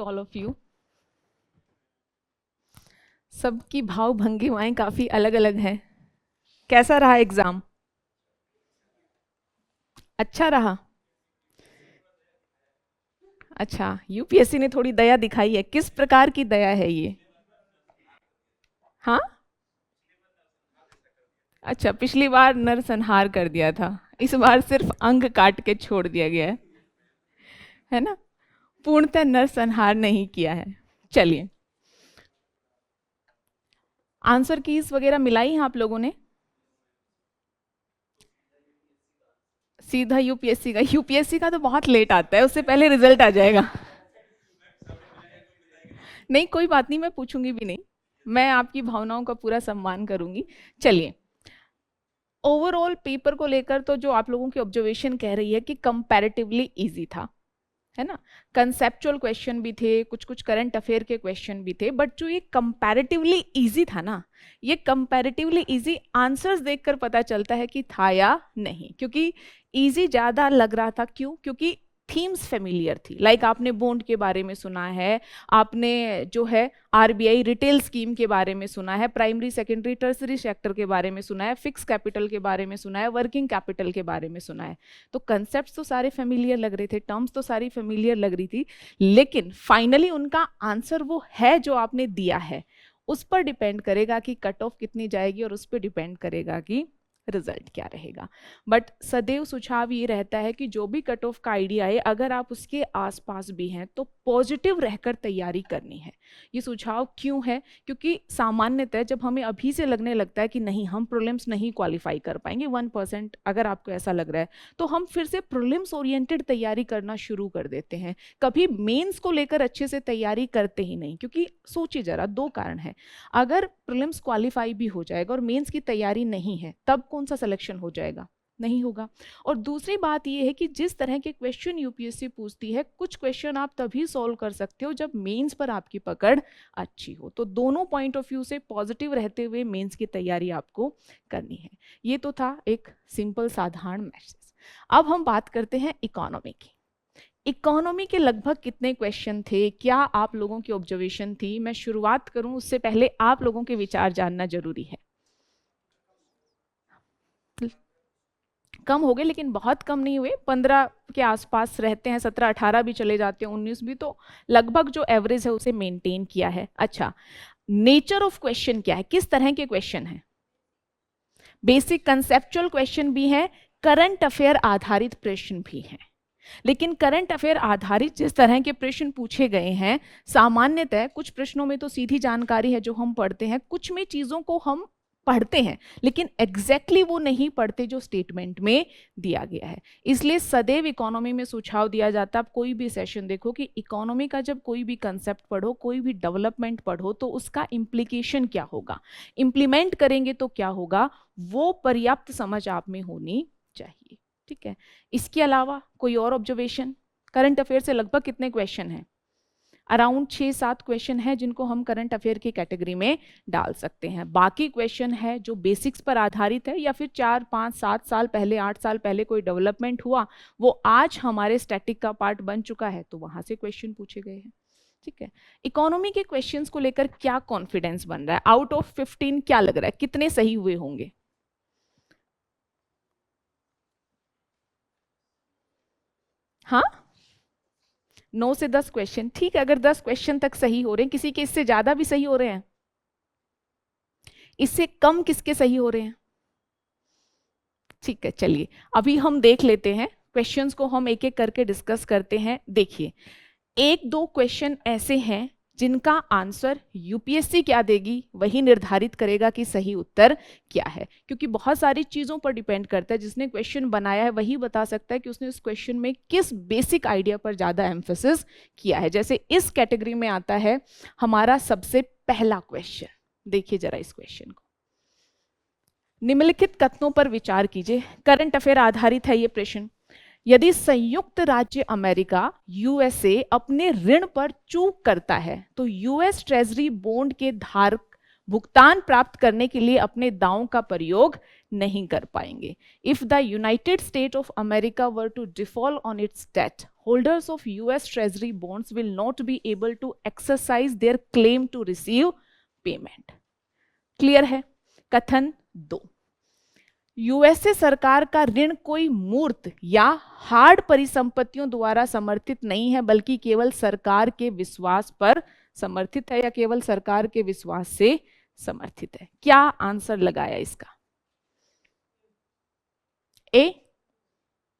all of you. सबकी भाव भंगिमाएं काफी अलग अलग हैं. कैसा रहा एग्जाम? अच्छा रहा. अच्छा, यूपीएससी ने थोड़ी दया दिखाई है. किस प्रकार की दया है ये? हाँ, अच्छा, पिछली बार नरसंहार कर दिया था, इस बार सिर्फ अंग काट के छोड़ दिया गया है ना? पूर्णतः नरसंहार नहीं किया है. चलिए, आंसर कीज वगैरह मिलाई हैं आप लोगों ने? सीधा यूपीएससी का. यूपीएससी का तो बहुत लेट आता है, उससे पहले रिजल्ट आ जाएगा. नहीं, कोई बात नहीं, मैं पूछूंगी भी नहीं. मैं आपकी भावनाओं का पूरा सम्मान करूंगी. चलिए, ओवरऑल पेपर को लेकर तो जो आप लोगों की ऑब्जर्वेशन कह रही है कि कंपैरेटिवली इजी था, है ना? कंसेप्चुअल क्वेश्चन भी थे, कुछ कुछ करंट अफेयर के क्वेश्चन भी थे, बट जो ये कंपैरेटिवली इजी था ना, ये कंपैरेटिवली इजी आंसर्स देखकर पता चलता है कि था या नहीं. क्योंकि इजी ज्यादा लग रहा था. क्यों? क्योंकि थीम्स फेमिलियर थी. लाइक आपने बॉन्ड के बारे में सुना है, आपने जो है आरबीआई रिटेल स्कीम के बारे में सुना है, प्राइमरी सेकेंडरी टर्सरी सेक्टर के बारे में सुना है, फिक्स कैपिटल के बारे में सुना है, वर्किंग कैपिटल के बारे में सुना है. तो कंसेप्ट्स तो सारे फेमिलियर लग रहे थे, टर्म्स तो सारी फेमिलियर लग रही थी, लेकिन फाइनली उनका आंसर वो है जो आपने दिया है. उस पर डिपेंड करेगा कि कट ऑफ कितनी जाएगी, और उस पर डिपेंड करेगा कि रिजल्ट क्या रहेगा. बट सदैव सुझाव ये रहता है कि जो भी कट ऑफ का आइडिया है, अगर आप उसके आसपास भी हैं तो पॉजिटिव रहकर तैयारी करनी है. ये सुझाव क्यों है? क्योंकि सामान्यतः जब हमें अभी से लगने लगता है कि नहीं, हम प्रीलिम्स नहीं क्वालिफाई कर पाएंगे, 1% अगर आपको ऐसा लग रहा है, तो हम फिर से प्रीलिम्स ओरिएंटेड तैयारी करना शुरू कर देते हैं. कभी मेंस को लेकर अच्छे से तैयारी करते ही नहीं. क्योंकि सोचिए जरा, दो कारण है. अगर प्रीलिम्स क्वालिफाई भी हो जाएगा और मेंस की तैयारी नहीं है, तब कौन सा सिलेक्शन हो जाएगा? नहीं होगा. और दूसरी बात यह है कि जिस तरह के क्वेश्चन यूपीएससी पूछती है, कुछ क्वेश्चन आप तभी सॉल्व कर सकते हो जब मेंस पर आपकी पकड़ अच्छी हो. तो दोनों पॉइंट ऑफ व्यू से पॉजिटिव रहते हुए मेंस की तैयारी आपको करनी है. ये तो था एक सिंपल साधारण मैसेज. अब हम बात करते हैं इकोनॉमी की. इकोनॉमी के लगभग कितने क्वेश्चन थे, क्या आप लोगों की ऑब्जर्वेशन थी? मैं शुरुआत करूं उससे पहले आप लोगों के विचार जानना जरूरी है. कम हो गए, लेकिन बहुत कम नहीं हुए. 15 के आसपास रहते हैं, 17 18 भी चले जाते हैं, 19 भी. तो लगभग जो एवरेज है उसे मेंटेन किया है. अच्छा, नेचर ऑफ क्वेश्चन क्या है? किस तरह के क्वेश्चन है? बेसिक कंसेप्चुअल क्वेश्चन भी है, करंट अफेयर आधारित प्रश्न भी हैं. लेकिन करंट अफेयर आधारित जिस तरह के प्रश्न पूछे गए हैं, सामान्यतः कुछ प्रश्नों में तो सीधी जानकारी है जो हम पढ़ते हैं, कुछ में चीजों को हम पढ़ते हैं लेकिन एग्जैक्टली वो नहीं पढ़ते जो स्टेटमेंट में दिया गया है. इसलिए सदैव इकोनॉमी में सुझाव दिया जाता है, आप कोई भी सेशन देखो कि इकोनॉमी का जब कोई भी कंसेप्ट पढ़ो, कोई भी डेवलपमेंट पढ़ो, तो उसका इम्प्लीकेशन क्या होगा, इंप्लीमेंट करेंगे तो क्या होगा, वो पर्याप्त समझ आप में होनी चाहिए. ठीक है. इसके अलावा कोई और ऑब्जर्वेशन? करंट अफेयर से लगभग कितने क्वेश्चन हैं? अराउंड 6-7 क्वेश्चन है जिनको हम करंट अफेयर की कैटेगरी में डाल सकते हैं. बाकी क्वेश्चन है जो बेसिक्स पर आधारित है, या फिर 4, 5, 7 साल पहले, 8 साल पहले कोई डेवलपमेंट हुआ, वो आज हमारे स्टैटिक का पार्ट बन चुका है, तो वहां से क्वेश्चन पूछे गए हैं. ठीक है. इकोनॉमी के क्वेश्चंस को लेकर क्या कॉन्फिडेंस बन रहा है? आउट ऑफ 15 क्या लग रहा है, कितने सही हुए होंगे? हाँ, 9 से 10 क्वेश्चन. ठीक है, अगर 10 क्वेश्चन तक सही हो रहे हैं, किसी के इससे ज्यादा भी सही हो रहे हैं? इससे कम किसके सही हो रहे हैं? ठीक है, चलिए अभी हम देख लेते हैं क्वेश्चंस को, हम एक एक करके डिस्कस करते हैं. देखिए, 1-2 क्वेश्चन ऐसे हैं जिनका आंसर यूपीएससी क्या देगी वही निर्धारित करेगा कि सही उत्तर क्या है. क्योंकि बहुत सारी चीजों पर डिपेंड करता है. जिसने क्वेश्चन बनाया है वही बता सकता है कि उसने उस क्वेश्चन में किस बेसिक आइडिया पर ज्यादा एम्फेसिस किया है. जैसे इस कैटेगरी में आता है हमारा सबसे पहला क्वेश्चन. देखिए जरा इस क्वेश्चन को. निम्नलिखित कथनों पर विचार कीजिए. करंट अफेयर आधारित है ये प्रश्न. यदि संयुक्त राज्य अमेरिका यूएसए अपने ऋण पर चूक करता है तो यूएस ट्रेजरी बॉन्ड के धारक भुगतान प्राप्त करने के लिए अपने दांव का प्रयोग नहीं कर पाएंगे। If the United State of America were to default on its debt, holders of US treasury bonds will not be able to exercise their claim to receive payment. Clear है? कथन 2, यूएसए सरकार का ऋण कोई मूर्त या हार्ड परिसंपत्तियों द्वारा समर्थित नहीं है, बल्कि केवल सरकार के विश्वास पर समर्थित है, या केवल सरकार के विश्वास से समर्थित है। क्या आंसर लगाया इसका? ए।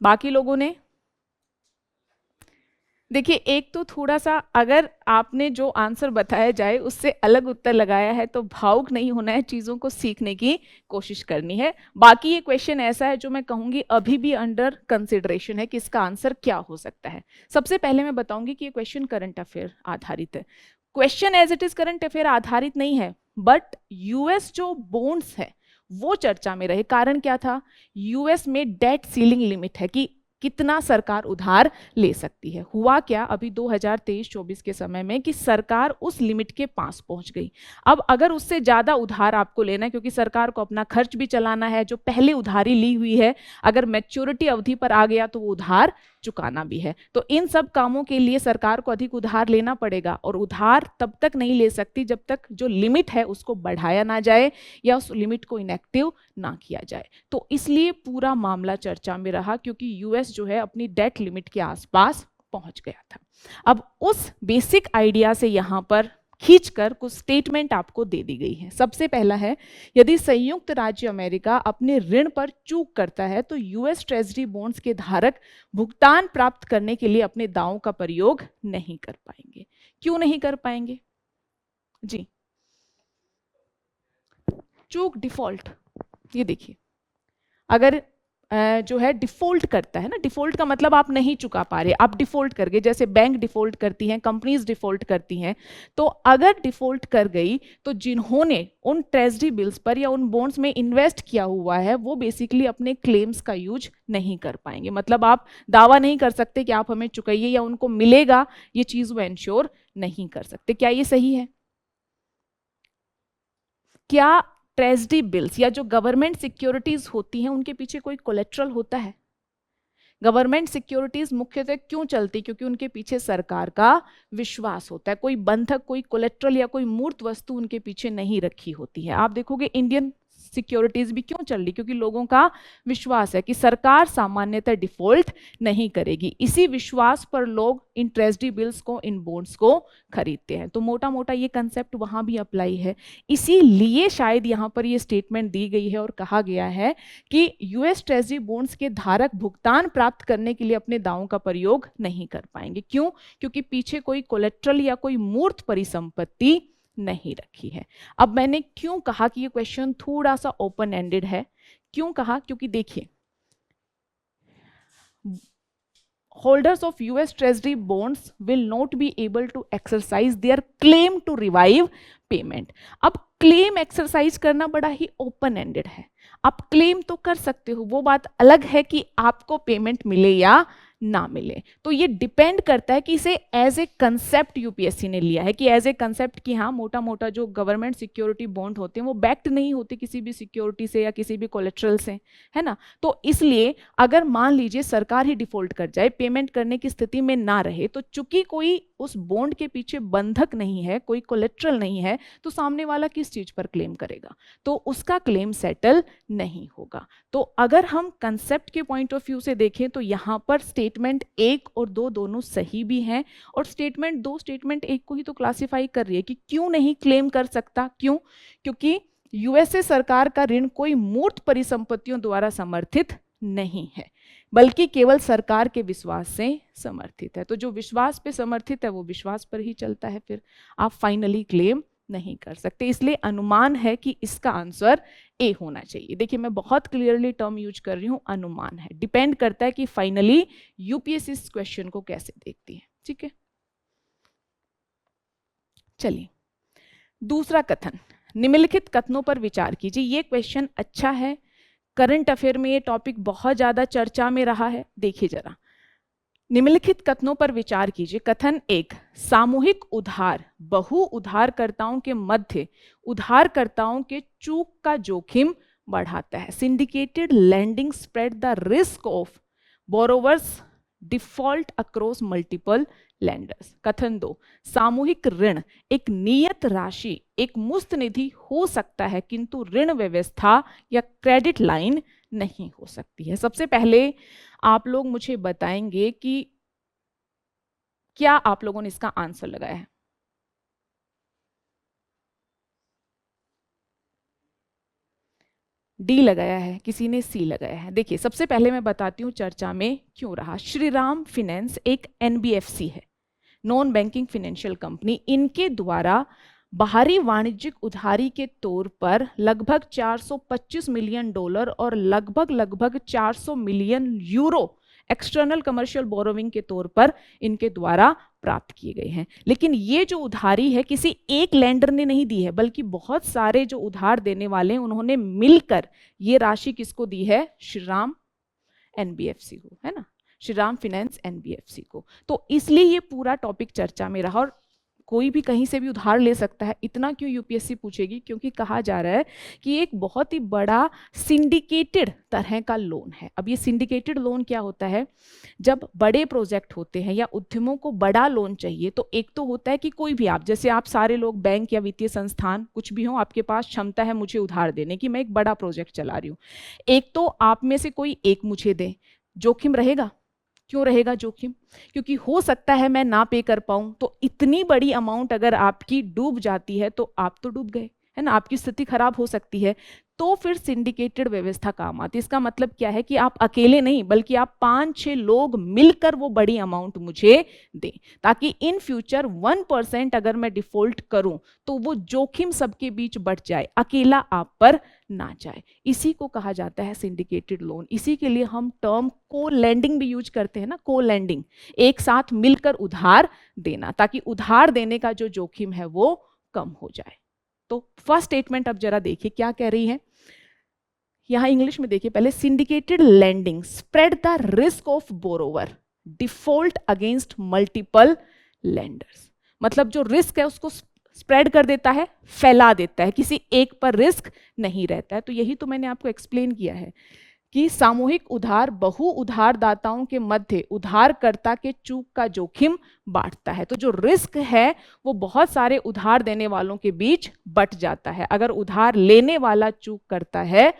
बाकी लोगों ने देखिए, एक तो थोड़ा सा अगर आपने जो आंसर बताया जाए उससे अलग उत्तर लगाया है तो भावुक नहीं होना है, चीजों को सीखने की कोशिश करनी है। बाकी ये क्वेश्चन ऐसा है जो मैं कहूंगी अभी भी अंडर कंसिडरेशन है कि इसका आंसर क्या हो सकता है। सबसे पहले मैं बताऊंगी कि ये क्वेश्चन करंट अफेयर आधारित है। Question as it is current affair आधारित नहीं है, बट यूएस जो बॉन्ड्स है वो चर्चा में रहे। कारण क्या था? यूएस में डेट सीलिंग लिमिट है कि कितना सरकार उधार ले सकती है। हुआ क्या अभी 2023-24 के समय में कि सरकार उस लिमिट के पास पहुंच गई। अब अगर उससे ज्यादा उधार आपको लेना है, क्योंकि सरकार को अपना खर्च भी चलाना है, जो पहले उधारी ली हुई है अगर मैच्योरिटी अवधि पर आ गया तो वो उधार चुकाना भी है, तो इन सब कामों के लिए सरकार को अधिक उधार लेना पड़ेगा। और उधार तब तक नहीं ले सकती जब तक जो लिमिट है उसको बढ़ाया ना जाए या उस लिमिट को इनएक्टिव ना किया जाए। तो इसलिए पूरा मामला चर्चा में रहा, क्योंकि यूएस जो है अपनी डेट लिमिट के आसपास पहुंच गया था। अब उस बेसिक आइडिया से यहां पर खींचकर कुछ स्टेटमेंट आपको दे दी गई है। सबसे पहला है, यदि संयुक्त राज्य अमेरिका अपने ऋण पर चूक करता है तो यूएस ट्रेजरी बॉन्ड्स के धारक भुगतान प्राप्त करने के लिए अपने दावों का प्रयोग नहीं कर पाएंगे। क्यों नहीं कर पाएंगे जी? चूक, डिफॉल्ट, ये देखिए, अगर जो है डिफॉल्ट करता है ना, डिफॉल्ट का मतलब आप नहीं चुका पा रहे, आप डिफॉल्ट कर गए, जैसे बैंक डिफॉल्ट करती हैं, कंपनीज डिफॉल्ट करती हैं। तो अगर डिफॉल्ट कर गई तो जिन्होंने उन ट्रेजरी बिल्स पर या उन बॉन्ड्स में इन्वेस्ट किया हुआ है वो बेसिकली अपने क्लेम्स का यूज नहीं कर पाएंगे। मतलब आप दावा नहीं कर सकते कि आप हमें चुकाइए या उनको मिलेगा, ये चीज वो एंश्योर नहीं कर सकते। क्या ये सही है? क्या ट्रेजरी बिल्स या जो गवर्नमेंट सिक्योरिटीज होती हैं उनके पीछे कोई कोलेट्रल होता है? गवर्नमेंट सिक्योरिटीज मुख्यतः क्यों चलती? क्योंकि उनके पीछे सरकार का विश्वास होता है। कोई बंधक, कोई कोलेट्रल या कोई मूर्त वस्तु उनके पीछे नहीं रखी होती है। आप देखोगे इंडियन सिक्योरिटीज भी क्यों चल रही? क्योंकि लोगों का विश्वास है कि सरकार सामान्यतः डिफॉल्ट नहीं करेगी। इसी विश्वास पर लोग इन ट्रेजरी बिल्स को, इन बॉन्ड्स को खरीदते हैं। तो मोटा मोटा ये कंसेप्ट वहां भी अप्लाई है। इसीलिए शायद यहाँ पर ये स्टेटमेंट दी गई है और कहा गया है कि यूएस ट्रेजरी बॉन्ड्स के धारक भुगतान प्राप्त करने के लिए अपने दावों का प्रयोग नहीं कर पाएंगे। क्यों? क्योंकि पीछे कोई कोलेट्रल या कोई मूर्त परिसंपत्ति नहीं रखी है। अब मैंने क्यों कहा कि ये क्वेश्चन थोड़ा सा ओपन एंडेड है? क्यों कहा? क्योंकि देखिए, holders of US Treasury bonds will not be able to exercise their claim to revive payment. अब क्लेम एक्सरसाइज करना बड़ा ही ओपन एंडेड है। आप क्लेम तो कर सकते हो, वो बात अलग है कि आपको पेमेंट मिले या ना मिले। तो ये डिपेंड करता है कि इसे एज ए कंसेप्ट यूपीएससी ने लिया है कि एज ए कंसेप्ट कि हाँ, मोटा मोटा जो गवर्नमेंट सिक्योरिटी बॉन्ड होते हैं वो बैक्ड नहीं होते किसी भी सिक्योरिटी से या किसी भी कोलेट्रल से, है ना। तो इसलिए अगर मान लीजिए सरकार ही डिफॉल्ट कर जाए, पेमेंट करने की स्थिति में ना रहे, तो चूंकि कोई उस बॉन्ड के पीछे बंधक नहीं है, कोई कोलेट्रल नहीं है, तो सामने वाला किस चीज पर क्लेम करेगा? तो उसका क्लेम सेटल नहीं होगा। तो अगर हम कंसेप्ट के पॉइंट ऑफ व्यू से देखें तो यहां पर स्टेटमेंट 1 और 2 दोनों सही भी हैं, और स्टेटमेंट 2 स्टेटमेंट 1 को ही तो क्लासिफाई कर रही है कि क्यों नहीं क्लेम कर सकता। क्यों? क्योंकि यूएसए सरकार का ऋण कोई मूर्त परिसंपत्तियों द्वारा समर्थित नहीं है, बल्कि केवल सरकार के विश्वास से समर्थित है। तो जो विश्वास पे समर्थित है वो विश्वास पर ही चलता है, फिर आप फाइनली क्लेम नहीं कर सकते। इसलिए अनुमान है कि इसका आंसर ए होना चाहिए। देखिए, मैं बहुत क्लियरली टर्म यूज कर रही हूं, अनुमान है, डिपेंड करता है कि फाइनली यूपीएससी इस क्वेश्चन को कैसे देखती है। ठीक है, चलिए दूसरा कथन, निम्नलिखित कथनों पर विचार कीजिए। ये क्वेश्चन अच्छा है, करंट अफेयर में ये टॉपिक बहुत ज्यादा चर्चा में रहा है। देखिए जरा, निम्नलिखित कथनों पर विचार कीजिए। कथन 1, सामूहिक उधार बहु उधारकर्ताओं के मध्य उधारकर्ताओं के चूक का जोखिम बढ़ाता है। Syndicated lending spread the risk of borrowers default across multiple lenders. कथन 2, सामूहिक ऋण एक नियत राशि, एक मुक्त निधि हो सकता है किंतु ऋण व्यवस्था या क्रेडिट लाइन नहीं हो सकती है। सबसे पहले आप लोग मुझे बताएंगे कि क्या आप लोगों ने इसका आंसर लगाया है? डी लगाया है, किसी ने सी लगाया है। देखिए, सबसे पहले मैं बताती हूँ चर्चा में क्यों रहा। श्रीराम फाइनेंस एक एनबीएफसी है, नॉन बैंकिंग फाइनेंशियल कंपनी। इनके द्वारा बाहरी वाणिज्यिक उधारी के तौर पर लगभग 425 मिलियन डॉलर और लगभग 400 million euro external commercial borrowing के तौर पर इनके द्वारा प्राप्त किए गए हैं। लेकिन ये जो उधारी है किसी एक लेंडर ने नहीं दी है, बल्कि बहुत सारे जो उधार देने वाले हैं उन्होंने मिलकर ये राशि किसको दी है? श्रीराम एनबीएफसी को, है ना, श्रीराम फाइनेंस एनबीएफसी को। तो इसलिए ये पूरा टॉपिक चर्चा में रहा। और कोई भी कहीं से भी उधार ले सकता है, इतना क्यों यूपीएससी पूछेगी? क्योंकि कहा जा रहा है कि एक बहुत ही बड़ा सिंडिकेटेड तरह का लोन है। अब ये सिंडिकेटेड लोन क्या होता है? जब बड़े प्रोजेक्ट होते हैं या उद्यमों को बड़ा लोन चाहिए, तो एक तो होता है कि कोई भी आप, जैसे आप सारे लोग बैंक या वित्तीय संस्थान कुछ भी हो, आपके पास क्षमता है मुझे उधार देने की, मैं एक बड़ा प्रोजेक्ट चला रही हूँ। एक तो आप में से कोई एक मुझे दे, जोखिम रहेगा। क्यों रहेगा जोखिम? क्योंकि हो सकता है मैं ना पे कर पाऊं, तो इतनी बड़ी अमाउंट अगर आपकी डूब जाती है तो आप तो डूब गए, है ना, आपकी स्थिति खराब हो सकती है। तो फिर सिंडिकेटेड व्यवस्था काम आती है। इसका मतलब क्या है कि आप अकेले नहीं, बल्कि आप 5-6 लोग मिलकर वो बड़ी अमाउंट मुझे दें, ताकि इन फ्यूचर 1% अगर मैं डिफॉल्ट करूं तो वो जोखिम सबके बीच बढ़ जाए, अकेला आप पर ना जाए। इसी को कहा जाता है सिंडिकेटेड लोन। इसी के लिए हम टर्म को लेंडिंग भी यूज करते हैं ना, को लेंडिंग, एक साथ मिलकर उधार देना, ताकि उधार देने का जो जोखिम है वो कम हो जाए। तो फर्स्ट स्टेटमेंट अब जरा देखिए क्या कह रही है। यहां इंग्लिश में देखिए पहले, syndicated lending spread the risk of borrower default against multiple lenders. मतलब जो रिस्क है उसको स्प्रेड कर देता है, फैला देता है, किसी एक पर रिस्क नहीं रहता है। तो यही तो मैंने आपको एक्सप्लेन किया है कि सामूहिक उधार बहु उधारदाताओं के मध्य उधारकर्ता के चूक का जोखिम बांटता है। तो जो रिस्क है वो बहुत सारे उधार देने वालों के बीच बट जाता है, अगर उधार लेने वाला चूक करता है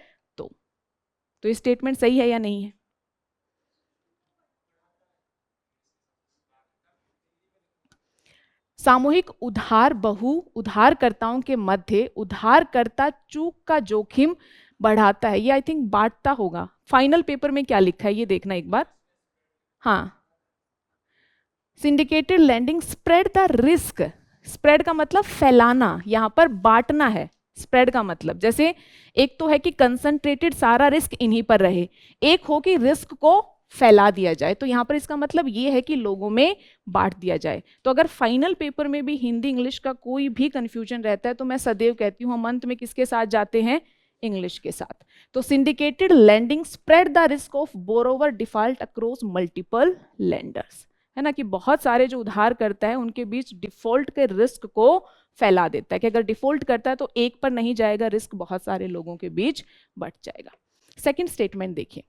तो ये स्टेटमेंट सही है या नहीं है? सामूहिक उधार बहु उधारकर्ताओं के मध्य उधारकर्ता चूक का जोखिम बढ़ाता है। ये आई थिंक बांटता होगा। फाइनल पेपर में क्या लिखा है ये देखना एक बार। हाँ, syndicated lending spread the risk. Spread का मतलब फैलाना, यहां पर बांटना है। स्प्रेड का मतलब जैसे एक तो है कि कंसंट्रेटेड सारा रिस्क इन्हीं पर रहे, एक हो कि रिस्क को फैला दिया जाए। तो यहां पर इसका मतलब ये है कि लोगों में बांट दिया जाए। तो अगर फाइनल पेपर में भी हिंदी इंग्लिश का कोई भी कंफ्यूजन रहता है तो मैं सदैव कहती हूँ हम अंत में किसके साथ जाते हैं? इंग्लिश के साथ। तो syndicated lending spread the risk of borrower default across multiple lenders, है ना, कि बहुत सारे जो उधार करता है उनके बीच डिफॉल्ट के रिस्क को फैला देता है, कि अगर डिफॉल्ट करता है तो एक पर नहीं जाएगा रिस्क, बहुत सारे लोगों के बीच बढ़ जाएगा। सेकंड स्टेटमेंट देखिए,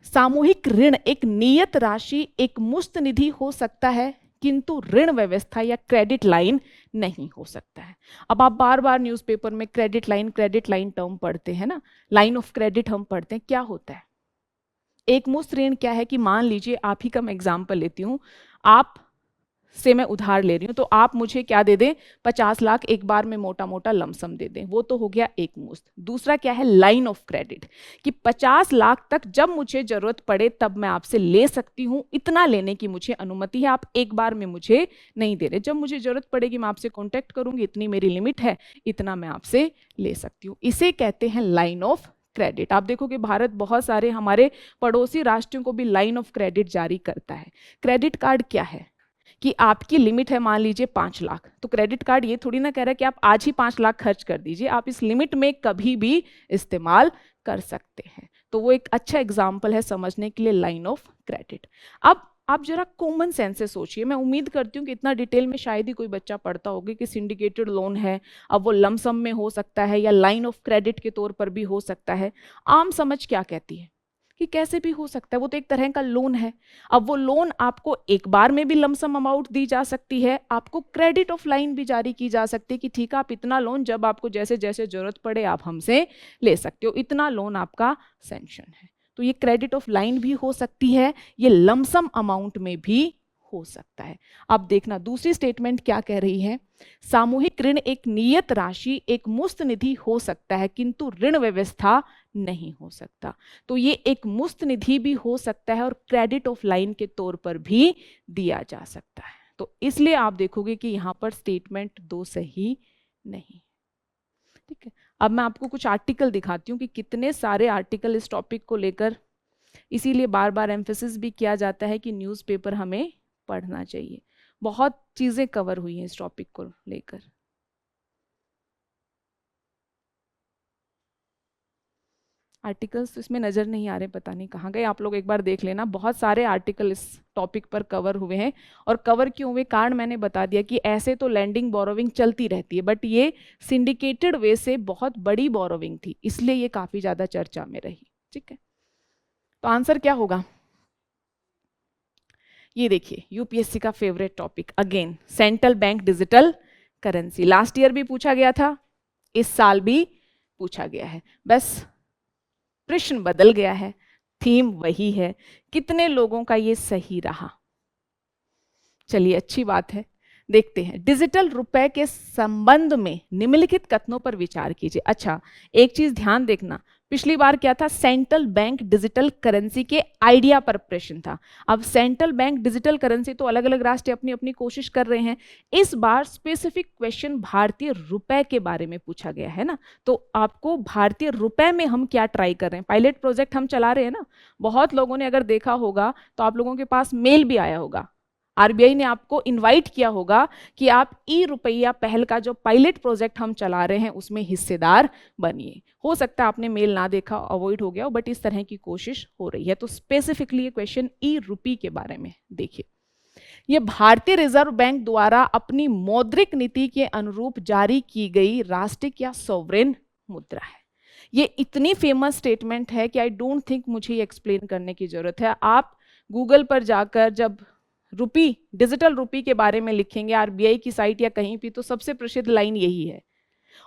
सामूहिक ऋण एक नियत राशि, एक मुक्त निधि हो सकता है किंतु ऋण व्यवस्था या क्रेडिट लाइन नहीं हो सकता है। अब आप बार बार न्यूज़पेपर में क्रेडिट लाइन टर्म पढ़ते हैं ना, लाइन ऑफ क्रेडिट हम पढ़ते हैं। क्या होता है? एक मुक्त ऋण क्या है कि मान लीजिए आप ही का मैं एग्जाम्पल लेती हूँ, आप से मैं उधार ले रही हूँ, तो आप मुझे क्या दे दें? 50 लाख एक बार में मोटा मोटा लमसम दे दें, वो तो हो गया एक मुश्त। दूसरा क्या है? लाइन ऑफ क्रेडिट, कि 50 लाख तक जब मुझे जरूरत पड़े तब मैं आपसे ले सकती हूँ, इतना लेने की मुझे अनुमति है, आप एक बार में मुझे नहीं दे रहे, जब मुझे जरूरत पड़ेगी मैं आपसे कॉन्टेक्ट करूंगी, इतनी मेरी लिमिट है, इतना मैं आपसे ले सकती हूँ। इसे कहते हैं लाइन ऑफ क्रेडिट। आप देखोगे भारत बहुत सारे हमारे पड़ोसी राष्ट्रों को भी लाइन ऑफ क्रेडिट जारी करता है। क्रेडिट कार्ड क्या है कि आपकी लिमिट है मान लीजिए 5 लाख, तो क्रेडिट कार्ड ये थोड़ी ना कह रहा है कि आप आज ही 5 लाख खर्च कर दीजिए, आप इस लिमिट में कभी भी इस्तेमाल कर सकते हैं। तो वो एक अच्छा एग्जाम्पल है समझने के लिए लाइन ऑफ क्रेडिट। अब आप जरा कॉमन सेंस से सोचिए। मैं उम्मीद करती हूँ कि इतना डिटेल में शायद ही कोई बच्चा पढ़ता होगा कि सिंडिकेटेड लोन है, अब वो लमसम में हो सकता है या लाइन ऑफ क्रेडिट के तौर पर भी हो सकता है। आम समझ क्या कहती है कि कैसे भी हो सकता है, वो तो एक तरह का लोन है। अब वो लोन आपको एक बार में भी लमसम अमाउंट दी जा सकती है, आपको क्रेडिट ऑफ लाइन भी जारी की जा सकती है कि ठीक है आप इतना लोन जब आपको जैसे जैसे जरूरत पड़े आप हमसे ले सकते हो, इतना लोन आपका सैंक्शन है। तो ये क्रेडिट ऑफ लाइन भी हो सकती है, ये लमसम अमाउंट में भी हो सकता है। अब देखना दूसरी स्टेटमेंट क्या कह रही है, सामूहिक ऋण एक नियत राशि एक मुस्त निधि हो सकता है किंतु ऋण व्यवस्था नहीं हो सकता। तो ये एक मुस्त निधि भी हो सकता है और क्रेडिट ऑफ लाइन के तौर पर भी दिया जा सकता है। तो इसलिए आप देखोगे कि यहां पर स्टेटमेंट 2 सही नहीं। ठीक है, अब मैं आपको कुछ आर्टिकल दिखाती हूँ कि कितने सारे आर्टिकल इस टॉपिक को लेकर, इसीलिए बार बार एम्फेसिस भी किया जाता है कि न्यूज़पेपर हमें पढ़ना चाहिए। बहुत चीजें कवर हुई हैं इस टॉपिक को लेकर। आर्टिकल्स तो इसमें नजर नहीं आ रहे, पता नहीं कहाँ गए, आप लोग एक बार देख लेना। बहुत सारे आर्टिकल इस टॉपिक पर कवर हुए हैं, और कवर क्यों हुए कारण मैंने बता दिया कि ऐसे तो लैंडिंग बोरोविंग चलती रहती है, बट ये सिंडिकेटेड वे से बहुत बड़ी बोरोविंग थी, इसलिए ये काफी ज्यादा चर्चा में रही। ठीक है, तो आंसर क्या होगा, ये देखिए यूपीएससी का favourite topic again, central bank digital currency. Last year भी पूछा गया था, इस साल भी पूछा गया है, बस प्रश्न बदल गया है, थीम वही है। कितने लोगों का ये सही रहा, चलिए अच्छी बात है, देखते हैं। डिजिटल रुपए के संबंध में निम्नलिखित कथनों पर विचार कीजिए। अच्छा, एक चीज ध्यान देखना, पिछली बार क्या था, सेंट्रल बैंक डिजिटल करेंसी के आइडिया पर प्रश्न था। अब सेंट्रल बैंक डिजिटल करेंसी तो अलग अलग राष्ट्र अपनी अपनी कोशिश कर रहे हैं, इस बार स्पेसिफिक क्वेश्चन भारतीय रुपए के बारे में पूछा गया है ना। तो आपको भारतीय रुपए में हम क्या ट्राई कर रहे हैं, पायलट प्रोजेक्ट हम चला रहे हैं ना। बहुत लोगों ने अगर देखा होगा तो आप लोगों के पास मेल भी आया होगा, आरबीआई ने आपको इनवाइट किया होगा कि आप ई रुपया पहल का जो पायलट प्रोजेक्ट हम चला रहे हैं उसमें हिस्सेदार बनिए। हो सकता है आपने मेल ना देखा, अवॉइड हो गया हो, बट इस तरह की कोशिश हो रही है। तो स्पेसिफिकली ये क्वेश्चन ई रुपी के बारे में देखिए। ये भारतीय रिजर्व बैंक द्वारा अपनी मौद्रिक नीति के अनुरूप जारी की गई राष्ट्रिक या सॉवरेन मुद्रा है। ये इतनी फेमस स्टेटमेंट है कि आई डोंट थिंक मुझे ये एक्सप्लेन करने की जरूरत है। आप गूगल पर जाकर जब रुपी, डिजिटल रुपी के बारे में लिखेंगे आरबीआई की साइट या कहीं भी, तो सबसे प्रसिद्ध लाइन यही है।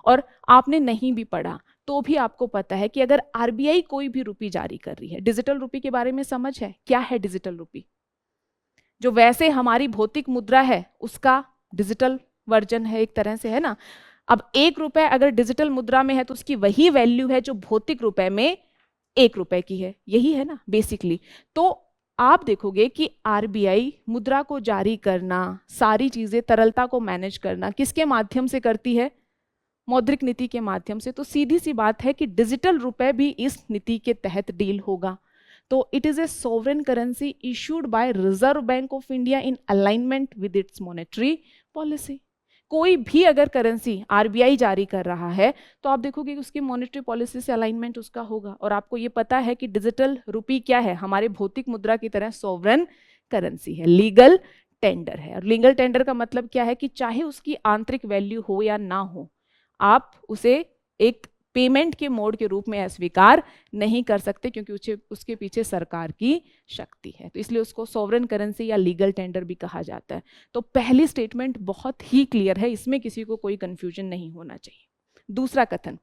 और आपने नहीं भी पढ़ा तो भी आपको पता है कि अगर आरबीआई कोई भी रुपी जारी कर रही है, डिजिटल रुपी के बारे में समझ है क्या है डिजिटल रुपी, जो वैसे हमारी भौतिक मुद्रा है उसका डिजिटल वर्जन है एक तरह से, है ना। अब 1 रुपए अगर डिजिटल मुद्रा में है तो उसकी वही वैल्यू है जो भौतिक रुपए में 1 रुपए की है, यही है ना बेसिकली। तो आप देखोगे कि आरबीआई मुद्रा को जारी करना, सारी चीजें, तरलता को मैनेज करना किसके माध्यम से करती है, मौद्रिक नीति के माध्यम से। तो सीधी सी बात है कि डिजिटल रुपए भी इस नीति के तहत डील होगा। तो it is a sovereign currency issued by reserve bank of India in alignment with its monetary policy. कोई भी अगर करेंसी आरबीआई जारी कर रहा है तो आप देखोगे कि उसकी मॉनेटरी पॉलिसी से अलाइनमेंट उसका होगा। और आपको ये पता है कि डिजिटल रुपी क्या है, हमारे भौतिक मुद्रा की तरह सॉवरेन करेंसी है, लीगल टेंडर है। और लीगल टेंडर का मतलब क्या है कि चाहे उसकी आंतरिक वैल्यू हो या ना हो, आप उसे एक पेमेंट के मोड के रूप में अस्वीकार नहीं कर सकते, क्योंकि उसके पीछे सरकार की शक्ति है। तो इसलिए उसको सॉवरेन करेंसी या लीगल टेंडर भी कहा जाता है। तो पहली स्टेटमेंट बहुत ही क्लियर है, इसमें किसी को कोई कंफ्यूजन नहीं होना चाहिए। दूसरा कथन,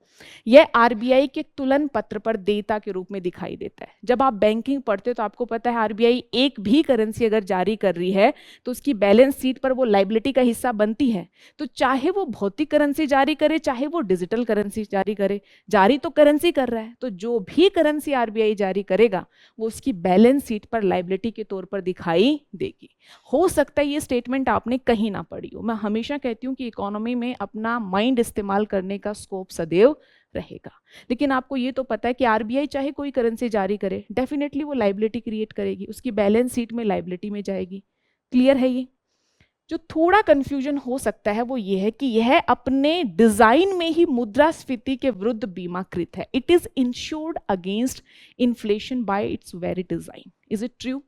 यह आरबीआई के तुलन पत्र पर देयता के रूप में दिखाई देता है। जब आप बैंकिंग पढ़ते हो तो आपको पता है आरबीआई एक भी करेंसी अगर जारी कर रही है तो उसकी बैलेंस शीट पर वो लायबिलिटी का हिस्सा बनती है। तो चाहे वो भौतिक करेंसी जारी करे, चाहे वो डिजिटल करेंसी जारी करे, जारी तो करेंसी कर रहा है। तो जो भी करेंसी आरबीआई जारी करेगा वो उसकी बैलेंस शीट पर लायबिलिटी के तौर पर दिखाई देगी। हो सकता है ये स्टेटमेंट आपने कहीं ना पढ़ी हो। मैं हमेशा कहती हूँ कि इकोनॉमी में अपना माइंड इस्तेमाल करने का स्कोप सदैव रहेगा। लेकिन आपको ये तो पता है कि आरबीआई चाहे कोई करेंसी जारी करे, डेफिनेटली वो लायबिलिटी क्रिएट करेगी, उसकी बैलेंस शीट में लायबिलिटी में जाएगी। क्लियर है ये? जो थोड़ा कंफ्यूजन हो सकता है वो ये है कि यह अपने डिजाइन में ही मुद्रास्फीति के विरुद्ध बीमाकृत है। It is insured against inflation bye it's very design. Is it true?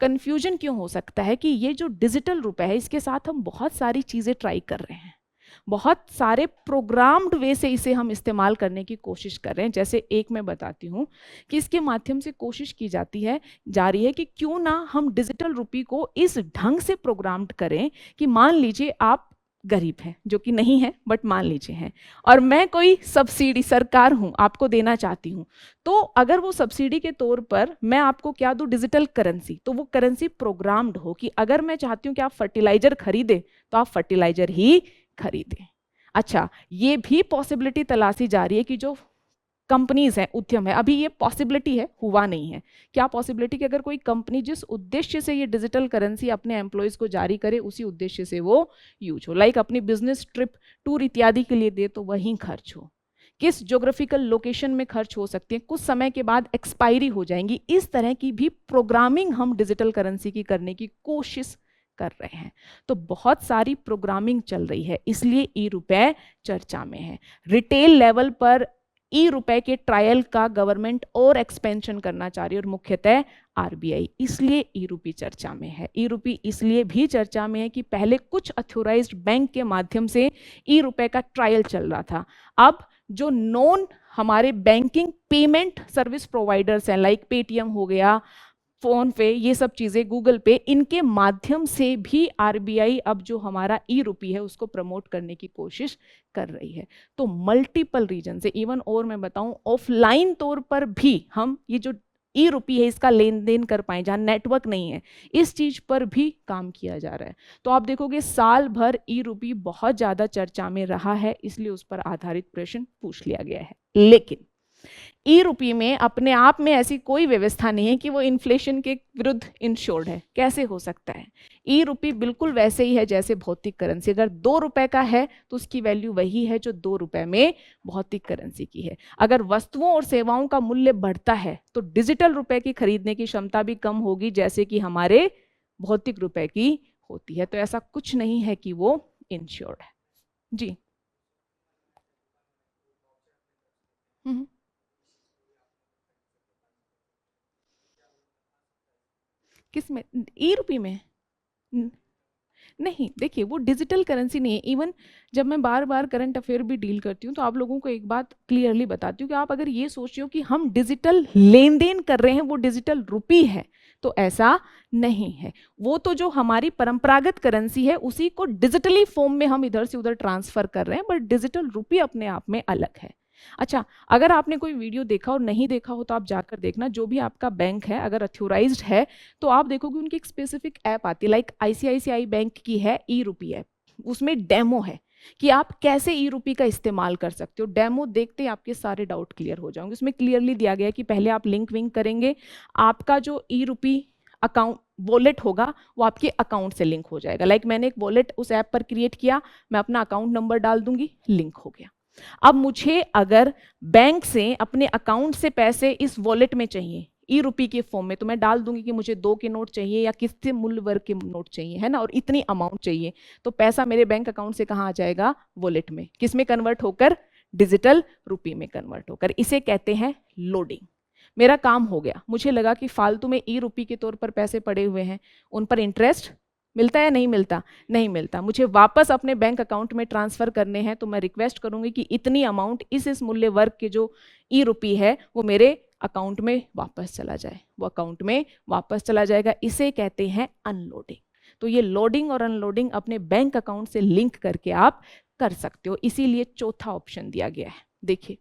Confusion क्यों हो सकता है कि ये जो डिजिटल रुपए है इसके साथ हम बहुत सारी चीजें ट्राई कर रहे हैं, बहुत सारे प्रोग्राम्ड वे से इसे हम इस्तेमाल करने की कोशिश कर रहे हैं। जैसे एक मैं बताती हूँ कि इसके माध्यम से कोशिश की जा रही है कि क्यों ना हम डिजिटल रुपी को इस ढंग से प्रोग्राम्ड करें कि मान लीजिए आप गरीब हैं, जो कि नहीं है बट मान लीजिए हैं, और मैं कोई सब्सिडी सरकार हूं आपको देना चाहती हूं, तो अगर वो सब्सिडी के तौर पर मैं आपको क्या दूं, डिजिटल करेंसी, तो वो करेंसी प्रोग्राम्ड हो कि अगर मैं चाहती हूं कि आप फर्टिलाइजर खरीदे तो आप फर्टिलाइजर ही खरीदें। अच्छा, ये भी पॉसिबिलिटी तलाशी जा रही है कि जो कंपनीज है, उद्यम है, अभी ये पॉसिबिलिटी है, हुआ नहीं है, क्या पॉसिबिलिटी कि अगर कोई कंपनी जिस उद्देश्य से ये डिजिटल करेंसी अपने एम्प्लॉयज को जारी करे उसी उद्देश्य से वो यूज हो, लाइक अपनी बिजनेस ट्रिप, टूर इत्यादि के लिए दे तो वहीं खर्च हो, किस ज्योग्राफिकल लोकेशन में खर्च हो सकती है, कुछ समय के बाद एक्सपायरी हो जाएंगी, इस तरह की भी प्रोग्रामिंग हम डिजिटल करेंसी की करने की कोशिश कर रहे हैं। तो बहुत सारी प्रोग्रामिंग चल रही है, इसलिए ई रुपए चर्चा में है। रिटेल लेवल पर ई रुपए के ट्रायल का गवर्नमेंट और एक्सपेंशन करना चाह रही है, और मुख्यतः आरबीआई, इसलिए ई रुपी चर्चा में है। ई रुपी इसलिए भी चर्चा में है कि पहले कुछ अथॉराइज्ड बैंक के माध्यम से ई रुपए का ट्रायल चल रहा था, अब जो नॉन हमारे बैंकिंग पेमेंट सर्विस प्रोवाइडर्स हैं, लाइक पेटीएम हो गया, फोन पे, ये सब चीजें, गूगल पे, इनके माध्यम से भी आरबीआई अब जो हमारा ई रुपी है उसको प्रमोट करने की कोशिश कर रही है। तो मल्टीपल रीजन से, इवन और मैं बताऊं ऑफलाइन तौर पर भी हम ये जो ई रुपी है इसका लेन देन कर पाए, जहां नेटवर्क नहीं है, इस चीज पर भी काम किया जा रहा है। तो आप देखोगे साल भर ई रुपी बहुत ज्यादा चर्चा में रहा है, इसलिए उस पर आधारित प्रश्न पूछ लिया गया है। लेकिन ई रुपी में अपने आप में ऐसी कोई व्यवस्था नहीं है कि वो इन्फ्लेशन के विरुद्ध इंश्योर्ड है। कैसे हो सकता है? ई रुपी बिल्कुल वैसे ही है जैसे भौतिक करेंसी, अगर 2 रुपए का है तो उसकी वैल्यू वही है जो 2 रुपए में भौतिक करेंसी की है। अगर वस्तुओं और सेवाओं का मूल्य बढ़ता है तो डिजिटल रुपए की खरीदने की क्षमता भी कम होगी, जैसे कि हमारे भौतिक रुपए की होती है। तो ऐसा कुछ नहीं है कि वो इंश्योर्ड है। जी किस में? ई रुपी में? नहीं, देखिए वो डिजिटल करेंसी नहीं है। इवन जब मैं बार बार करंट अफेयर भी डील करती हूँ तो आप लोगों को एक बात क्लियरली बताती हूँ कि आप अगर ये सोच रहे हो कि हम डिजिटल लेन देन कर रहे हैं वो डिजिटल रुपी है, तो ऐसा नहीं है। वो तो जो हमारी परंपरागत करेंसी है उसी को डिजिटली फॉर्म में हम इधर से उधर ट्रांसफर कर रहे हैं, बट डिजिटल रुपी अपने आप में अलग है। अच्छा, अगर आपने कोई वीडियो देखा और नहीं देखा हो तो आप जाकर देखना, जो भी आपका बैंक है अगर अथॉराइज्ड है तो आप देखोगे उनकी एक स्पेसिफिक ऐप आती है, लाइक आईसीआईसीआई बैंक की है ई रुपी ऐप, उसमें डेमो है कि आप कैसे ई रुपी का इस्तेमाल कर सकते हो। डेमो देखते ही आपके सारे डाउट क्लियर हो जाएंगे। उसमें क्लियरली दिया गया है कि पहले आप लिंक विंक करेंगे, आपका जो ई रुपी अकाउंट वॉलेट होगा वो आपके अकाउंट से लिंक हो जाएगा। लाइक मैंने एक वॉलेट उस ऐप पर क्रिएट किया, मैं अपना अकाउंट नंबर डाल दूंगी, लिंक हो गया। अब मुझे अगर बैंक से अपने अकाउंट से पैसे इस वॉलेट में चाहिए ई रुपी के फॉर्म में, तो मैं डाल दूंगी कि मुझे 2 के नोट चाहिए या किस मूल्य वर्ग के नोट चाहिए, है ना, और इतनी अमाउंट चाहिए, तो पैसा मेरे बैंक अकाउंट से कहाँ आ जाएगा? वॉलेट में। किस में कन्वर्ट होकर? डिजिटल रुपी में कन्वर्ट होकर। इसे कहते हैं लोडिंग। मेरा काम हो गया। मुझे लगा कि फालतू में ई रुपी के तौर पर पैसे पड़े हुए हैं, उन पर इंटरेस्ट मिलता है, नहीं मिलता? नहीं मिलता। मुझे वापस अपने बैंक अकाउंट में ट्रांसफर करने हैं, तो मैं रिक्वेस्ट करूंगी कि इतनी अमाउंट इस मूल्य वर्ग के जो ई रुपी है वो मेरे अकाउंट में वापस चला जाए। वो अकाउंट में वापस चला जाएगा। इसे कहते हैं अनलोडिंग। तो ये लोडिंग और अनलोडिंग अपने बैंक अकाउंट से लिंक करके आप कर सकते हो, इसीलिए चौथा ऑप्शन दिया गया है। देखिए,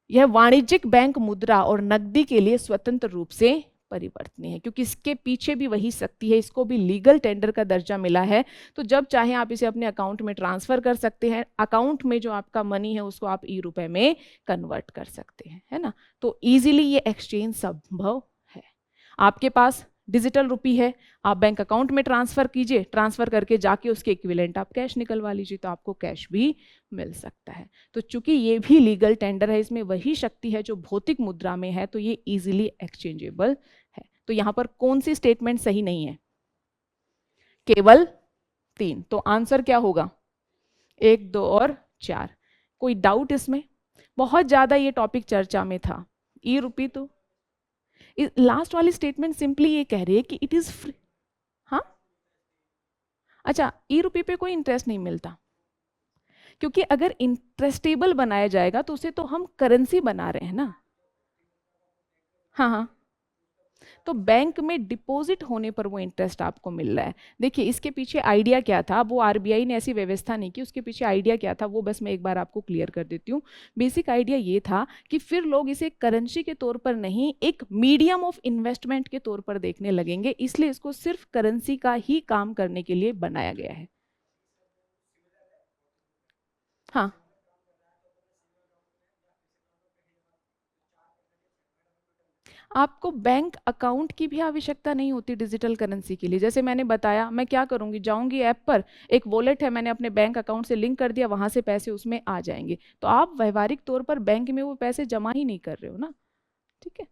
यह वाणिज्यिक बैंक मुद्रा और नकदी के लिए स्वतंत्र रूप से परिवर्तनीय है, क्योंकि इसके पीछे भी वही शक्ति है, इसको भी लीगल टेंडर का दर्जा मिला है। तो जब चाहे आप इसे अपने अकाउंट में ट्रांसफर कर सकते हैं, अकाउंट में जो आपका मनी है उसको आप ई रुपए में कन्वर्ट कर सकते हैं, है ना। तो इजीली ये एक्सचेंज संभव है। आपके पास डिजिटल रुपी है, आप बैंक अकाउंट में ट्रांसफर कीजिए, ट्रांसफर करके जाके उसके इक्विवेलेंट आप कैश निकलवा लीजिए, तो आपको कैश भी मिल सकता है। तो चूंकि ये भी लीगल टेंडर है, इसमें वही शक्ति है जो भौतिक मुद्रा में है, तो ये इजीली एक्सचेंजेबल है। तो यहां पर कौन सी स्टेटमेंट सही नहीं है? केवल 3। तो आंसर क्या होगा? 1, 2 और 4। कोई डाउट इसमें? बहुत ज्यादा ये टॉपिक चर्चा में था। ई रुपी तो लास्ट वाली स्टेटमेंट सिंपली ये कह रही है कि इट इज फ्री। हाँ, अच्छा, ई रुपये पे कोई इंटरेस्ट नहीं मिलता, क्योंकि अगर इंटरेस्टेबल बनाया जाएगा तो उसे तो हम करेंसी बना रहे हैं ना। हाँ हाँ, तो बैंक में डिपॉजिट होने पर वो इंटरेस्ट आपको मिल रहा है। देखिए इसके पीछे आइडिया क्या था, वो आरबीआई ने ऐसी व्यवस्था नहीं की, उसके पीछे आइडिया क्या था वो बस मैं एक बार आपको क्लियर कर देती हूँ। बेसिक आइडिया ये था कि फिर लोग इसे करेंसी के तौर पर नहीं, एक मीडियम ऑफ इन्वेस्टमेंट के तौर पर देखने लगेंगे, इसलिए इसको सिर्फ करेंसी का ही काम करने के लिए बनाया गया है। हाँ, आपको बैंक अकाउंट की भी आवश्यकता नहीं होती डिजिटल करेंसी के लिए। जैसे मैंने बताया, मैं क्या करूंगी, जाऊंगी ऐप पर, एक वॉलेट है, मैंने अपने बैंक अकाउंट से लिंक कर दिया, वहां से पैसे उसमें आ जाएंगे। तो आप व्यवहारिक तौर पर बैंक में वो पैसे जमा ही नहीं कर रहे हो ना। ठीक है।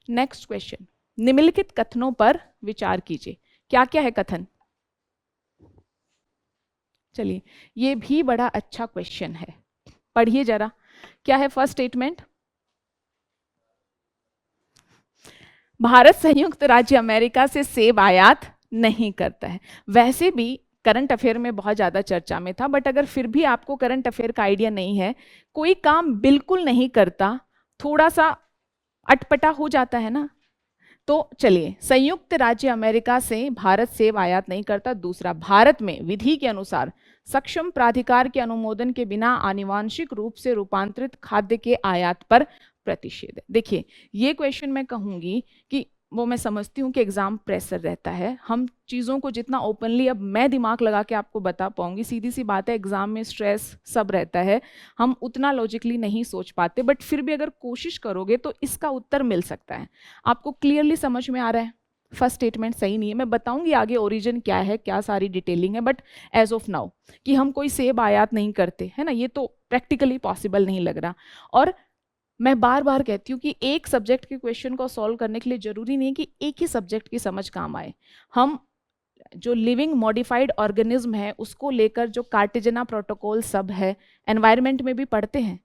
नेक्स्ट क्वेश्चन, निम्नलिखित कथनों पर विचार कीजिए। क्या क्या है कथन? चलिए, ये भी बड़ा अच्छा क्वेश्चन है, पढ़िए जरा। क्या है फर्स्ट स्टेटमेंट? भारत संयुक्त राज्य अमेरिका से सेब आयात नहीं करता है। वैसे भी करंट अफेयर में बहुत ज्यादा चर्चा में था, बट अगर फिर भी आपको करंट अफेयर का आइडिया नहीं है, कोई काम बिल्कुल नहीं करता, थोड़ा सा अटपटा हो जाता है ना। तो चलिए, संयुक्त राज्य अमेरिका से भारत सेब आयात नहीं करता। दूसरा, भारत में विधि के अनुसार सक्षम प्राधिकार के अनुमोदन के बिना आनुवांशिक रूप से रूपांतरित खाद्य के आयात पर प्रतिषेध है। देखिए, ये क्वेश्चन मैं कहूंगी कि वो मैं समझती हूँ कि एग्जाम प्रेशर रहता है, हम चीज़ों को जितना ओपनली अब मैं दिमाग लगा के आपको बता पाऊंगी, सीधी सी बात है, एग्जाम में स्ट्रेस सब रहता है, हम उतना लॉजिकली नहीं सोच पाते, बट फिर भी अगर कोशिश करोगे तो इसका उत्तर मिल सकता है। आपको क्लियरली समझ में आ रहा है? फर्स्ट स्टेटमेंट सही नहीं है, मैं बताऊंगी आगे ओरिजिन क्या है, क्या सारी डिटेलिंग है, बट एज ऑफ नाउ कि हम कोई सेब आयात नहीं करते है ना, ये तो प्रैक्टिकली पॉसिबल नहीं लग रहा। और मैं बार बार कहती हूँ कि एक सब्जेक्ट के क्वेश्चन को सॉल्व करने के लिए जरूरी नहीं कि एक ही सब्जेक्ट की समझ काम आए। हम जो लिविंग मॉडिफाइड ऑर्गेनिज्म है उसको लेकर जो कार्टेजना प्रोटोकॉल सब है, एनवायरनमेंट में भी पढ़ते हैं।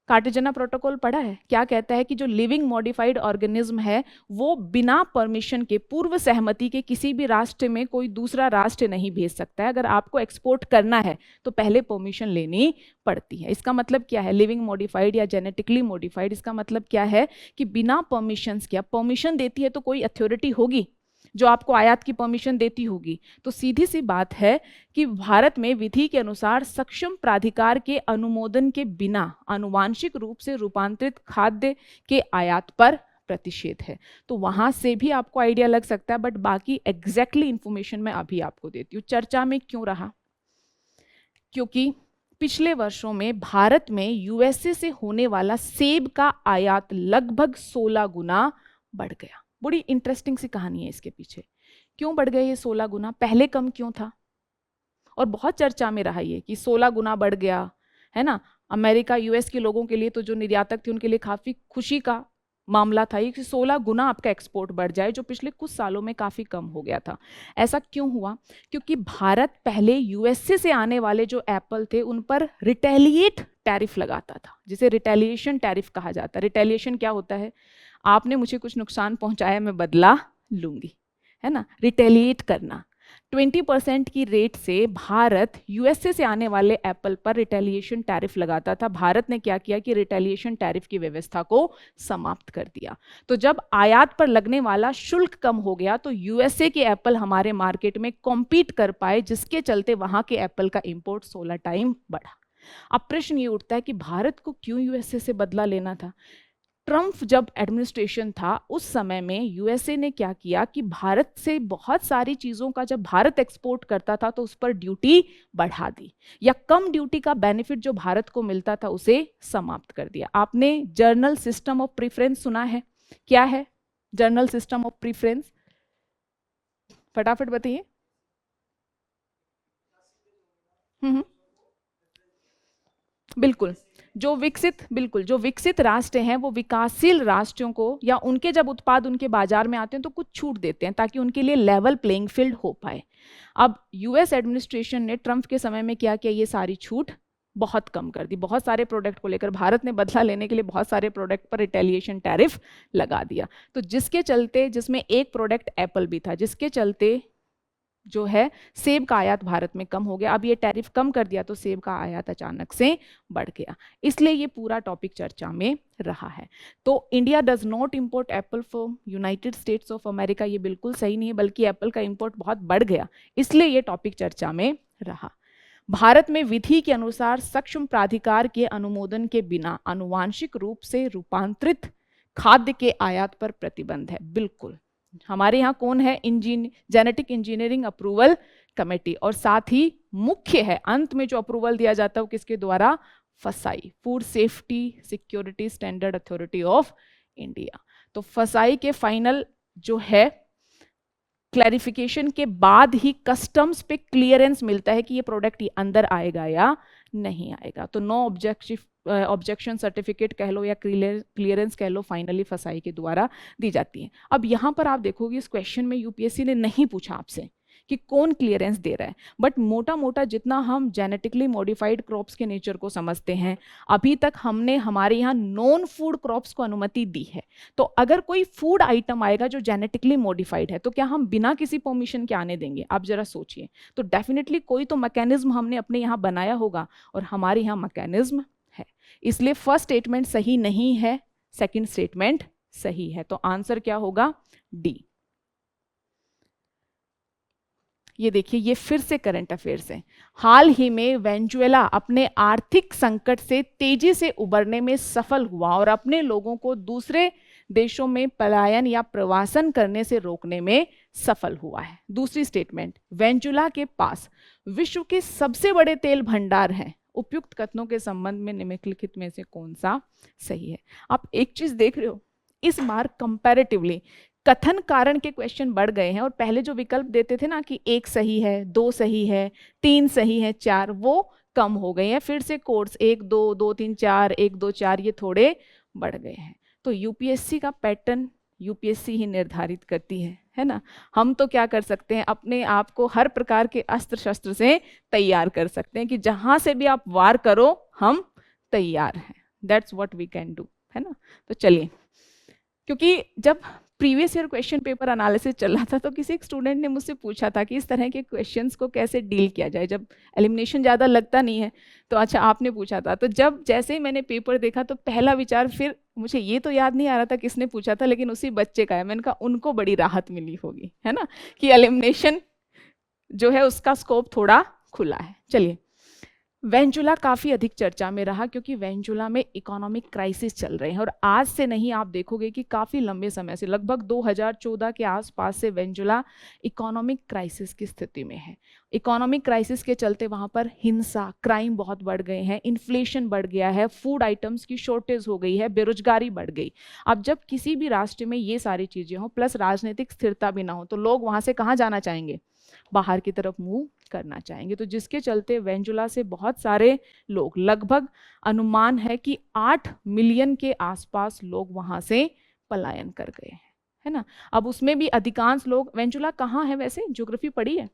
कार्टेजना प्रोटोकॉल पढ़ा है, क्या कहता है कि जो लिविंग मॉडिफाइड ऑर्गेनिज्म है वो बिना परमिशन के, पूर्व सहमति के किसी भी राष्ट्र में कोई दूसरा राष्ट्र नहीं भेज सकता है। अगर आपको एक्सपोर्ट करना है तो पहले परमिशन लेनी पड़ती है। इसका मतलब क्या है, लिविंग मॉडिफाइड या जेनेटिकली मॉडिफाइड, इसका मतलब क्या है कि बिना परमिशन के, परमिशन देती है तो कोई अथॉरिटी होगी जो आपको आयात की परमिशन देती होगी। तो सीधी सी बात है कि भारत में विधि के अनुसार सक्षम प्राधिकार के अनुमोदन के बिना आनुवांशिक रूप से रूपांतरित खाद्य के आयात पर प्रतिषेध है। तो वहां से भी आपको आइडिया लग सकता है, बट बाकी एग्जैक्टली इंफॉर्मेशन मैं अभी आपको देती हूँ। चर्चा में क्यों रहा? क्योंकि पिछले वर्षों में भारत में यूएसए से होने वाला सेब का आयात लगभग 16 गुना बढ़ गया। बड़ी इंटरेस्टिंग सी कहानी है इसके पीछे। क्यों बढ़ गया ये 16 गुना? पहले कम क्यों था? और बहुत चर्चा में रहा ये कि 16 गुना बढ़ गया है ना। अमेरिका यूएस के लोगों के लिए तो जो निर्यातक थे उनके लिए काफी खुशी का मामला था ये कि 16 गुना आपका एक्सपोर्ट बढ़ जाए, जो पिछले कुछ सालों में काफी कम हो गया था। ऐसा क्यों हुआ? क्योंकि भारत पहले यूएसए से आने वाले जो एप्पल थे उन पर रिटेलिएट टैरिफ लगाता था, जिसे रिटेलिएशन टैरिफ कहा जाता है। रिटेलिएशन क्या होता है? आपने मुझे कुछ नुकसान पहुंचाया, मैं बदला लूंगी, है ना, रिटेलिएट करना। 20% की रेट से भारत यूएसए से आने वाले एप्पल पर रिटेलिएशन टैरिफ लगाता था। भारत ने क्या किया कि रिटेलिएशन टैरिफ की व्यवस्था को समाप्त कर दिया। तो जब आयात पर लगने वाला शुल्क कम हो गया तो यूएसए के एप्पल हमारे मार्केट में कॉम्पीट कर पाए, जिसके चलते वहां के एप्पल का इंपोर्ट 16 टाइम बढ़ा। अब प्रश्न ये उठता है कि भारत को क्यों यूएसए से बदला लेना था? ट्रम्प जब एडमिनिस्ट्रेशन था उस समय में यूएसए ने क्या किया कि भारत से बहुत सारी चीजों का जब भारत एक्सपोर्ट करता था तो उस पर ड्यूटी बढ़ा दी, या कम ड्यूटी का बेनिफिट जो भारत को मिलता था उसे समाप्त कर दिया। आपने जर्नल सिस्टम ऑफ प्रीफरेंस सुना है? क्या है जर्नल सिस्टम ऑफ प्रीफरेंस? फटाफट बताइए। बिल्कुल जो विकसित राष्ट्र हैं वो विकासशील राष्ट्रों को या उनके जब उत्पाद उनके बाजार में आते हैं तो कुछ छूट देते हैं ताकि उनके लिए लेवल प्लेइंग फील्ड हो पाए। अब यूएस एडमिनिस्ट्रेशन ने ट्रम्प के समय में क्या किया, ये सारी छूट बहुत कम कर दी। बहुत सारे प्रोडक्ट को लेकर भारत ने बदला लेने के लिए बहुत सारे प्रोडक्ट पर रिटेलिएशन टैरिफ लगा दिया। तो जिसके चलते, जिसमें एक प्रोडक्ट एप्पल भी था, जिसके चलते जो है सेब का आयात भारत में कम हो गया। अब ये टैरिफ कम कर दिया तो सेब का आयात अचानक से बढ़ गया, इसलिए ये पूरा टॉपिक चर्चा में रहा है। तो India does not import Apple from United states of America, ये बिल्कुल सही नहीं है, बल्कि एप्पल का इंपोर्ट बहुत बढ़ गया, इसलिए ये टॉपिक चर्चा में रहा। भारत में विधि के अनुसार सक्षम प्राधिकार के अनुमोदन के बिना आनुवांशिक रूप से रूपांतरित खाद्य के आयात पर प्रतिबंध है। बिल्कुल, हमारे यहाँ कौन है? जेनेटिक इंजीनियरिंग अप्रूवल कमेटी, और साथ ही मुख्य है अंत में जो अप्रूवल दिया जाता है वो किसके द्वारा? फसाई, food safety security standard authority of India. तो फसाई के फाइनल जो है क्लैरिफिकेशन के बाद ही कस्टम्स पे क्लियरेंस मिलता है कि ये प्रोडक्ट अंदर आएगा या नहीं आएगा। तो नो ऑब्जेक्शन सर्टिफिकेट कह लो या क्लियरेंस कह लो, फाइनली फसाई के द्वारा दी जाती है। अब यहाँ पर आप देखोगे इस क्वेश्चन में यूपीएससी ने नहीं पूछा आपसे कि कौन क्लियरेंस दे रहा है, बट मोटा मोटा जितना हम जेनेटिकली मॉडिफाइड क्रॉप्स के नेचर को समझते हैं, अभी तक हमने हमारे यहाँ नॉन फूड क्रॉप्स को अनुमति दी है। तो अगर कोई फूड आइटम आएगा जो जेनेटिकली मॉडिफाइड है तो क्या हम बिना किसी परमिशन के आने देंगे? आप जरा सोचिए। तो डेफिनेटली कोई तो मैकेनिज्म हमने अपने यहाँ बनाया होगा, और हमारे यहाँ मैकेनिज्म है, इसलिए फर्स्ट स्टेटमेंट सही नहीं है, सेकेंड स्टेटमेंट सही है। तो आंसर क्या होगा? डी। ये देखिए, ये फिर से करंट अफेयर्स है। हाल ही में वेनेजुएला अपने आर्थिक संकट से तेजी से उबरने में सफल हुआ और अपने लोगों को दूसरे देशों में पलायन या प्रवासन करने से रोकने में सफल हुआ है। दूसरी स्टेटमेंट, वेनेजुएला के पास विश्व के सबसे बड़े तेल भंडार हैं। उपयुक्त कथनों के संबंध में निम्नलिखित में से कौन सा सही है? आप एक चीज देख रहे हो, इस बार कंपैरेटिवली कथन कारण के क्वेश्चन बढ़ गए हैं, और पहले जो विकल्प देते थे ना कि एक सही है, दो सही है, तीन सही है, चार, वो कम हो गए हैं। फिर से कोर्स 1 2 2 3 4 1 2 4 ये थोड़े बढ़ गए हैं। तो यूपीएससी का पैटर्न यूपीएससी ही निर्धारित करती है ना। हम तो क्या कर सकते हैं, अपने आप को हर प्रकार के अस्त्र शस्त्र से तैयार कर सकते हैं कि जहां से भी आप वार करो हम तैयार हैं। That's what we can do, है ना। तो चलिए, क्योंकि जब previous year question paper analysis चल रहा था तो किसी एक स्टूडेंट ने मुझसे पूछा था कि इस तरह के क्वेश्चंस को कैसे डील किया जाए जब एलिमिनेशन ज़्यादा लगता नहीं है। तो अच्छा, आपने पूछा था, तो जब जैसे ही मैंने पेपर देखा तो पहला विचार, फिर मुझे ये तो याद नहीं आ रहा था किसने पूछा था, लेकिन उसी बच्चे का है। मैंने कहा उनको बड़ी राहत मिली होगी, है ना, कि एलिमिनेशन जो है उसका स्कोप थोड़ा खुला है। चलिए, वेनेजुएला काफ़ी अधिक चर्चा में रहा क्योंकि वेनेजुएला में इकोनॉमिक क्राइसिस चल रहे हैं, और आज से नहीं, आप देखोगे कि काफ़ी लंबे समय से, लगभग 2014 के आसपास से वेनेजुएला इकोनॉमिक क्राइसिस की स्थिति में है। इकोनॉमिक क्राइसिस के चलते वहाँ पर हिंसा, क्राइम बहुत बढ़ गए हैं, इन्फ्लेशन बढ़ गया है, फूड आइटम्स की शॉर्टेज हो गई है, बेरोजगारी बढ़ गई। अब जब किसी भी राष्ट्र में ये सारी चीज़ें हों प्लस राजनीतिक स्थिरता भी ना हो तो लोग वहाँ से कहाँ जाना चाहेंगे? बाहर की तरफ मूव करना चाहेंगे। तो जिसके चलते वेनेजुएला से बहुत सारे लोग, लगभग अनुमान है कि 8 मिलियन के आसपास लोग वहां से पलायन कर गए हैं, है ना। अब उसमें भी अधिकांश लोग, वेनेजुएला कहाँ है वैसे, ज्योग्राफी पढ़ी है?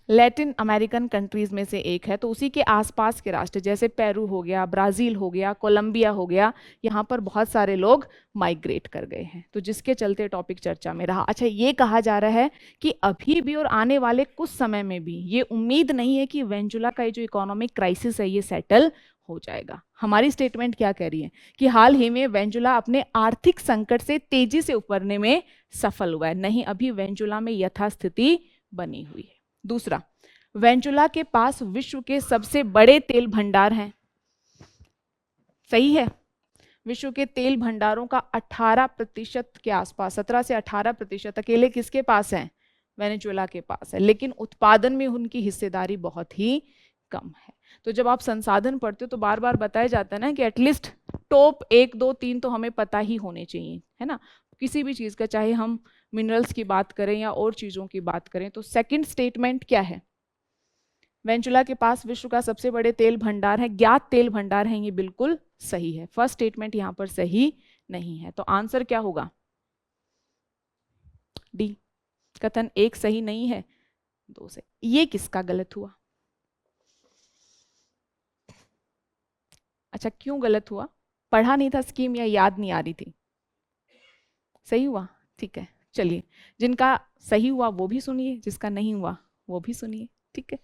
लैटिन अमेरिकन कंट्रीज में से एक है, तो उसी के आसपास के राष्ट्र जैसे पेरू हो गया, ब्राज़ील हो गया, कोलंबिया हो गया, यहाँ पर बहुत सारे लोग माइग्रेट कर गए हैं, तो जिसके चलते टॉपिक चर्चा में रहा। अच्छा, ये कहा जा रहा है कि अभी भी और आने वाले कुछ समय में भी ये उम्मीद नहीं है कि वेनेजुएला का ये जो इकोनॉमिक क्राइसिस है ये सेटल हो जाएगा। हमारी स्टेटमेंट क्या कह रही है कि हाल ही में वेनेजुएला अपने आर्थिक संकट से तेजी से उबरने में सफल हुआ है, नहीं अभी वेनेजुएला में यथास्थिति बनी हुई है। दूसरा, वेनेजुएला के पास विश्व के सबसे बड़े तेल भंडार हैं, सही है। विश्व के तेल भंडारों का 18% के आसपास, 17 से 18% अकेले किसके पास है? वेनेजुएला के पास है, लेकिन उत्पादन में उनकी हिस्सेदारी बहुत ही कम है। तो जब आप संसाधन पढ़ते हो तो बार बार बताया जाता है ना कि एटलीस्ट टॉप 1, 2, 3 तो हमें पता ही होने चाहिए, है ना, किसी भी चीज़ का, चाहे हम मिनरल्स की बात करें या और चीज़ों की बात करें। तो सेकंड स्टेटमेंट क्या है? वेनेजुएला के पास विश्व का सबसे बड़े तेल भंडार है, ज्ञात तेल भंडार हैं, ये बिल्कुल सही है। फर्स्ट स्टेटमेंट यहाँ पर सही नहीं है, तो आंसर क्या होगा? डी, कथन 1 सही नहीं है, 2 सही। ये किसका गलत हुआ? अच्छा, क्यों गलत हुआ? पढ़ा नहीं था स्कीम या याद नहीं आ रही थी? सही हुआ, ठीक है। चलिए, जिनका सही हुआ वो भी सुनिए, जिसका नहीं हुआ वो भी सुनिए, ठीक है।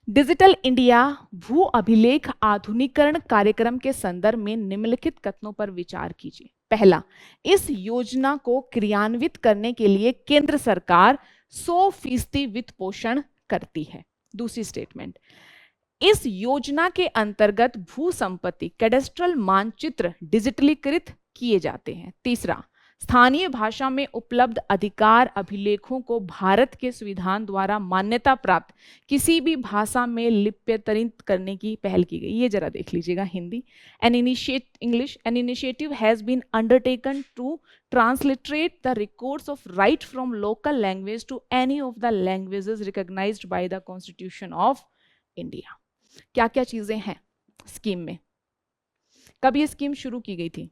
डिजिटल इंडिया भू अभिलेख आधुनिकीकरण कार्यक्रम के संदर्भ में निम्नलिखित कथनों पर विचार कीजिए। पहला, इस योजना को क्रियान्वित करने के लिए केंद्र सरकार 100% वित्त पोषण करती है। दूसरी स्टेटमेंट, इस योजना के अंतर्गत भू संपत्ति कैडेस्ट्रल मानचित्र डिजिटलीकृत किए जाते हैं। तीसरा, स्थानीय भाषा में उपलब्ध अधिकार अभिलेखों को भारत के संविधान द्वारा मान्यता प्राप्त किसी भी भाषा में लिप्यंतरित करने की पहल की गई। ये जरा देख लीजिएगा Hindi. An initiative has been undertaken to transliterate the records of right from local language to any of the languages recognised by the constitution of India. क्या क्या चीजें हैं स्कीम में? कब ये स्कीम शुरू की गई थी?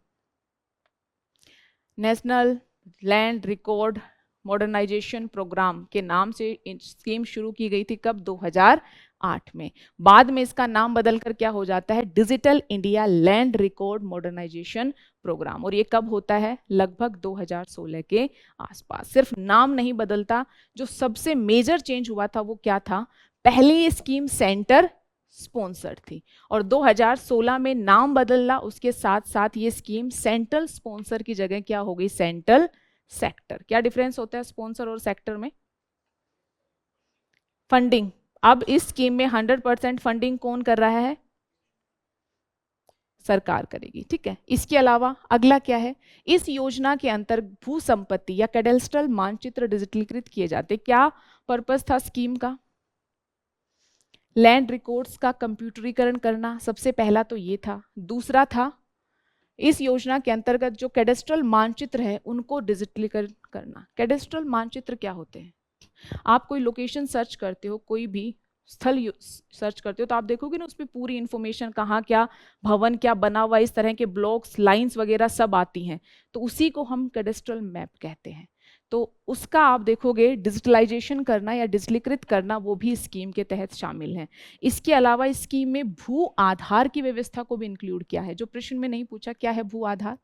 National land record modernisation programme के नाम से स्कीम शुरू की गई थी। कब? 2008 में। बाद में इसका नाम बदलकर क्या हो जाता है? Digital India land record modernisation programme. और ये कब होता है? लगभग 2016 के आसपास। सिर्फ नाम नहीं बदलता, जो सबसे मेजर चेंज हुआ था वो क्या था? पहले ये स्कीम सेंटर स्पॉन्सर्ड थी और 2016 में नाम बदला, उसके साथ साथ ये स्कीम सेंट्रल स्पॉन्सर की जगह क्या हो गई? Central sector. क्या डिफरेंस होता है स्पॉन्सर और सेक्टर में? फंडिंग। अब इस स्कीम में 100% फंडिंग कौन कर रहा है? सरकार करेगी, ठीक है। इसके अलावा अगला क्या है? इस योजना के अंतर्गत भू संपत्ति या कैडेस्ट्रल मानचित्र डिजिटलीकृत किए जाते। क्या पर्पस था स्कीम का? लैंड रिकॉर्ड्स का कंप्यूटरीकरण करना, सबसे पहला तो ये था। दूसरा था इस योजना के अंतर्गत जो कैडेस्ट्रल मानचित्र है उनको डिजिटलीकरण करना। कैडेस्ट्रल मानचित्र क्या होते हैं? आप कोई लोकेशन सर्च करते हो, कोई भी स्थल सर्च करते हो, तो आप देखोगे ना उस पर पूरी इंफॉर्मेशन, कहाँ क्या भवन क्या बना हुआ, इस तरह के ब्लॉक्स, लाइंस वगैरह सब आती हैं, तो उसी को हम कैडेस्ट्रल मैप कहते हैं। तो उसका आप देखोगे डिजिटलाइजेशन करना या डिजिटलीकृत करना, वो भी स्कीम के तहत शामिल है। इसके अलावा इस स्कीम में भू आधार की व्यवस्था को भी इंक्लूड किया है। जो प्रश्न में नहीं पूछा, क्या है भू आधार?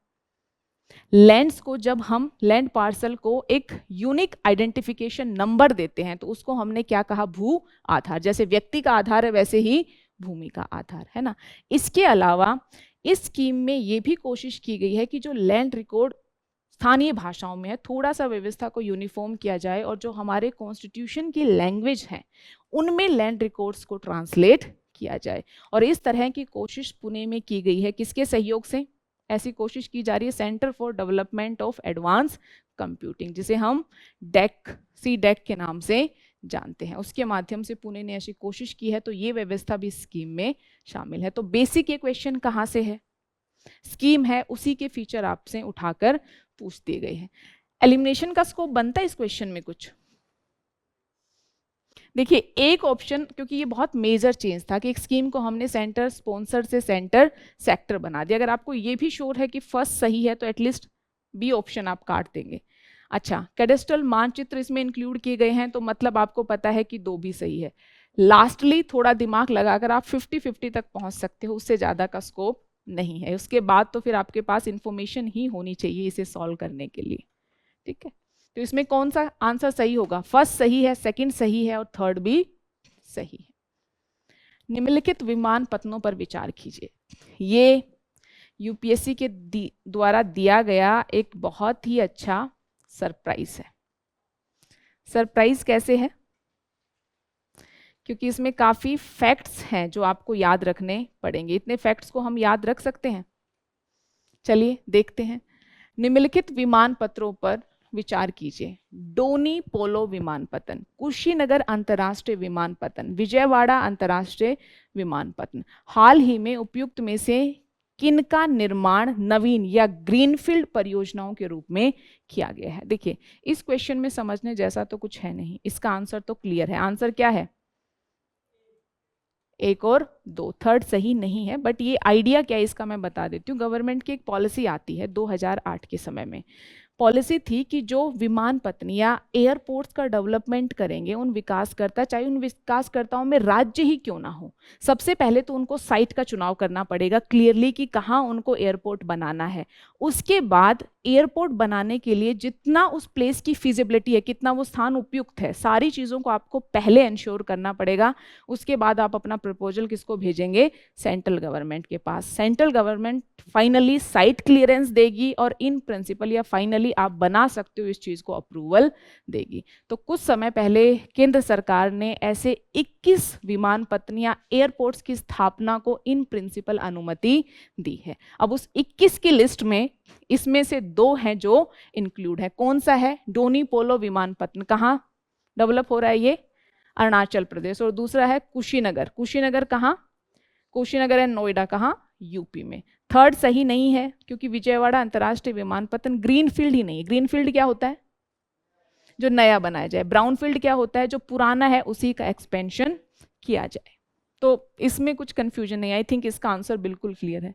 लैंड्स को जब हम लैंड पार्सल को एक यूनिक आइडेंटिफिकेशन नंबर देते हैं तो उसको हमने क्या कहा? भू आधार। जैसे व्यक्ति का आधार है वैसे ही भूमि का आधार, है ना। इसके अलावा इस स्कीम में ये भी कोशिश की गई है कि जो लैंड रिकॉर्ड स्थानीय भाषाओं में है, थोड़ा सा व्यवस्था को यूनिफॉर्म किया जाए और जो हमारे कॉन्स्टिट्यूशन की लैंग्वेज है उनमें लैंड रिकॉर्ड्स को ट्रांसलेट किया जाए। और इस तरह की कोशिश पुणे में की गई है। किसके सहयोग से ऐसी कोशिश की जा रही है? Centre for development of advance computing, जिसे हम CDEC के नाम से जानते हैं, उसके माध्यम से पुणे ने ऐसी कोशिश की है। तो ये व्यवस्था भी स्कीम में शामिल है। तो बेसिक ये क्वेश्चन कहाँ से है? स्कीम है, उसी के फीचर आपसे उठाकर पूछ दिए गए हैं। एलिमिनेशन का स्कोप बनता है इस क्वेश्चन में कुछ? देखिए, एक ऑप्शन, क्योंकि ये बहुत मेजर चेंज था कि एक स्कीम को हमने सेंटर स्पॉन्सर से सेंटर सेक्टर बना दिया। अगर आपको ये भी श्योर है कि फर्स्ट सही है तो एटलीस्ट बी ऑप्शन आप काट देंगे। अच्छा, कैडेस्ट्रल मानचित्र इसमें इंक्लूड किए गए हैं, तो मतलब आपको पता है कि 2 भी सही है। लास्टली थोड़ा दिमाग लगाकर आप 50-50 तक पहुंच सकते हो, उससे ज़्यादा का स्कोप नहीं है। उसके बाद तो फिर आपके पास इंफॉर्मेशन ही होनी चाहिए इसे सॉल्व करने के लिए। ठीक है, तो इसमें कौन सा आंसर सही होगा? फर्स्ट सही है, सेकंड सही है और थर्ड भी सही है। निम्नलिखित विमान पत्तनों पर विचार कीजिए। ये यूपीएससी के द्वारा दिया गया एक बहुत ही अच्छा सरप्राइज है। सरप्राइज कैसे है? क्योंकि इसमें काफी फैक्ट्स हैं जो आपको याद रखने पड़ेंगे। इतने फैक्ट्स को हम याद रख सकते हैं? चलिए देखते हैं। निम्नलिखित विमान पत्रों पर विचार कीजिए। डोनी पोलो विमानपत्तन, कुशीनगर अंतर्राष्ट्रीय विमानपत्तन, विजयवाड़ा अंतर्राष्ट्रीय विमानपत्तन। हाल ही में उपयुक्त में से किनका निर्माण नवीन या ग्रीनफील्ड परियोजनाओं के रूप में किया गया है? देखिए, इस क्वेश्चन में समझने जैसा तो कुछ है नहीं, इसका आंसर तो क्लियर है। आंसर क्या है? 1 और 2। थर्ड सही नहीं है, बट ये आइडिया क्या है इसका मैं बता देती हूँ। गवर्नमेंट की एक पॉलिसी आती है 2008 के समय में। पॉलिसी थी कि जो विमानपत्तन या एयरपोर्ट्स का डेवलपमेंट करेंगे, उन विकासकर्ता, चाहे उन विकासकर्ताओं में राज्य ही क्यों ना हो, सबसे पहले तो उनको साइट का चुनाव करना पड़ेगा क्लियरली कि कहाँ उनको एयरपोर्ट बनाना है। उसके बाद एयरपोर्ट बनाने के लिए जितना उस प्लेस की फिजिबिलिटी है, कितना वो स्थान उपयुक्त है, सारी चीज़ों को आपको पहले इंश्योर करना पड़ेगा। उसके बाद आप अपना प्रपोजल किसको भेजेंगे? सेंट्रल गवर्नमेंट के पास। Central government finally site clearance देगी और इन प्रिंसिपल या फाइनली आप बना सकते हो इस चीज को अप्रूवल देगी। तो कुछ समय पहले केंद्र सरकार ने ऐसे 21 विमानपत्तन या एयरपोर्ट्स की स्थापना को इन प्रिंसिपल अनुमति दी है। अब उस 21 की लिस्ट में इसमें से 2 हैं जो इंक्लूड है। कौन सा है? डोनी पोलो विमानपत्तन कहाँ डेवलप हो रहा है? ये अरुणाचल प्रदेश। और दूसरा है कुशीनगर। कुशीनगर कहाँ? कुशीनगर एंड नोएडा कहाँ? यूपी में। थर्ड सही नहीं है क्योंकि विजयवाड़ा अंतर्राष्ट्रीय विमानपत्तन ग्रीन फील्ड ही नहीं है। ग्रीन फील्ड क्या होता है? जो नया बनाया जाए। ब्राउन फील्ड क्या होता है? जो पुराना है उसी का एक्सपेंशन किया जाए। तो इसमें कुछ कंफ्यूजन नहीं। आई थिंक इसका आंसर बिल्कुल क्लियर है।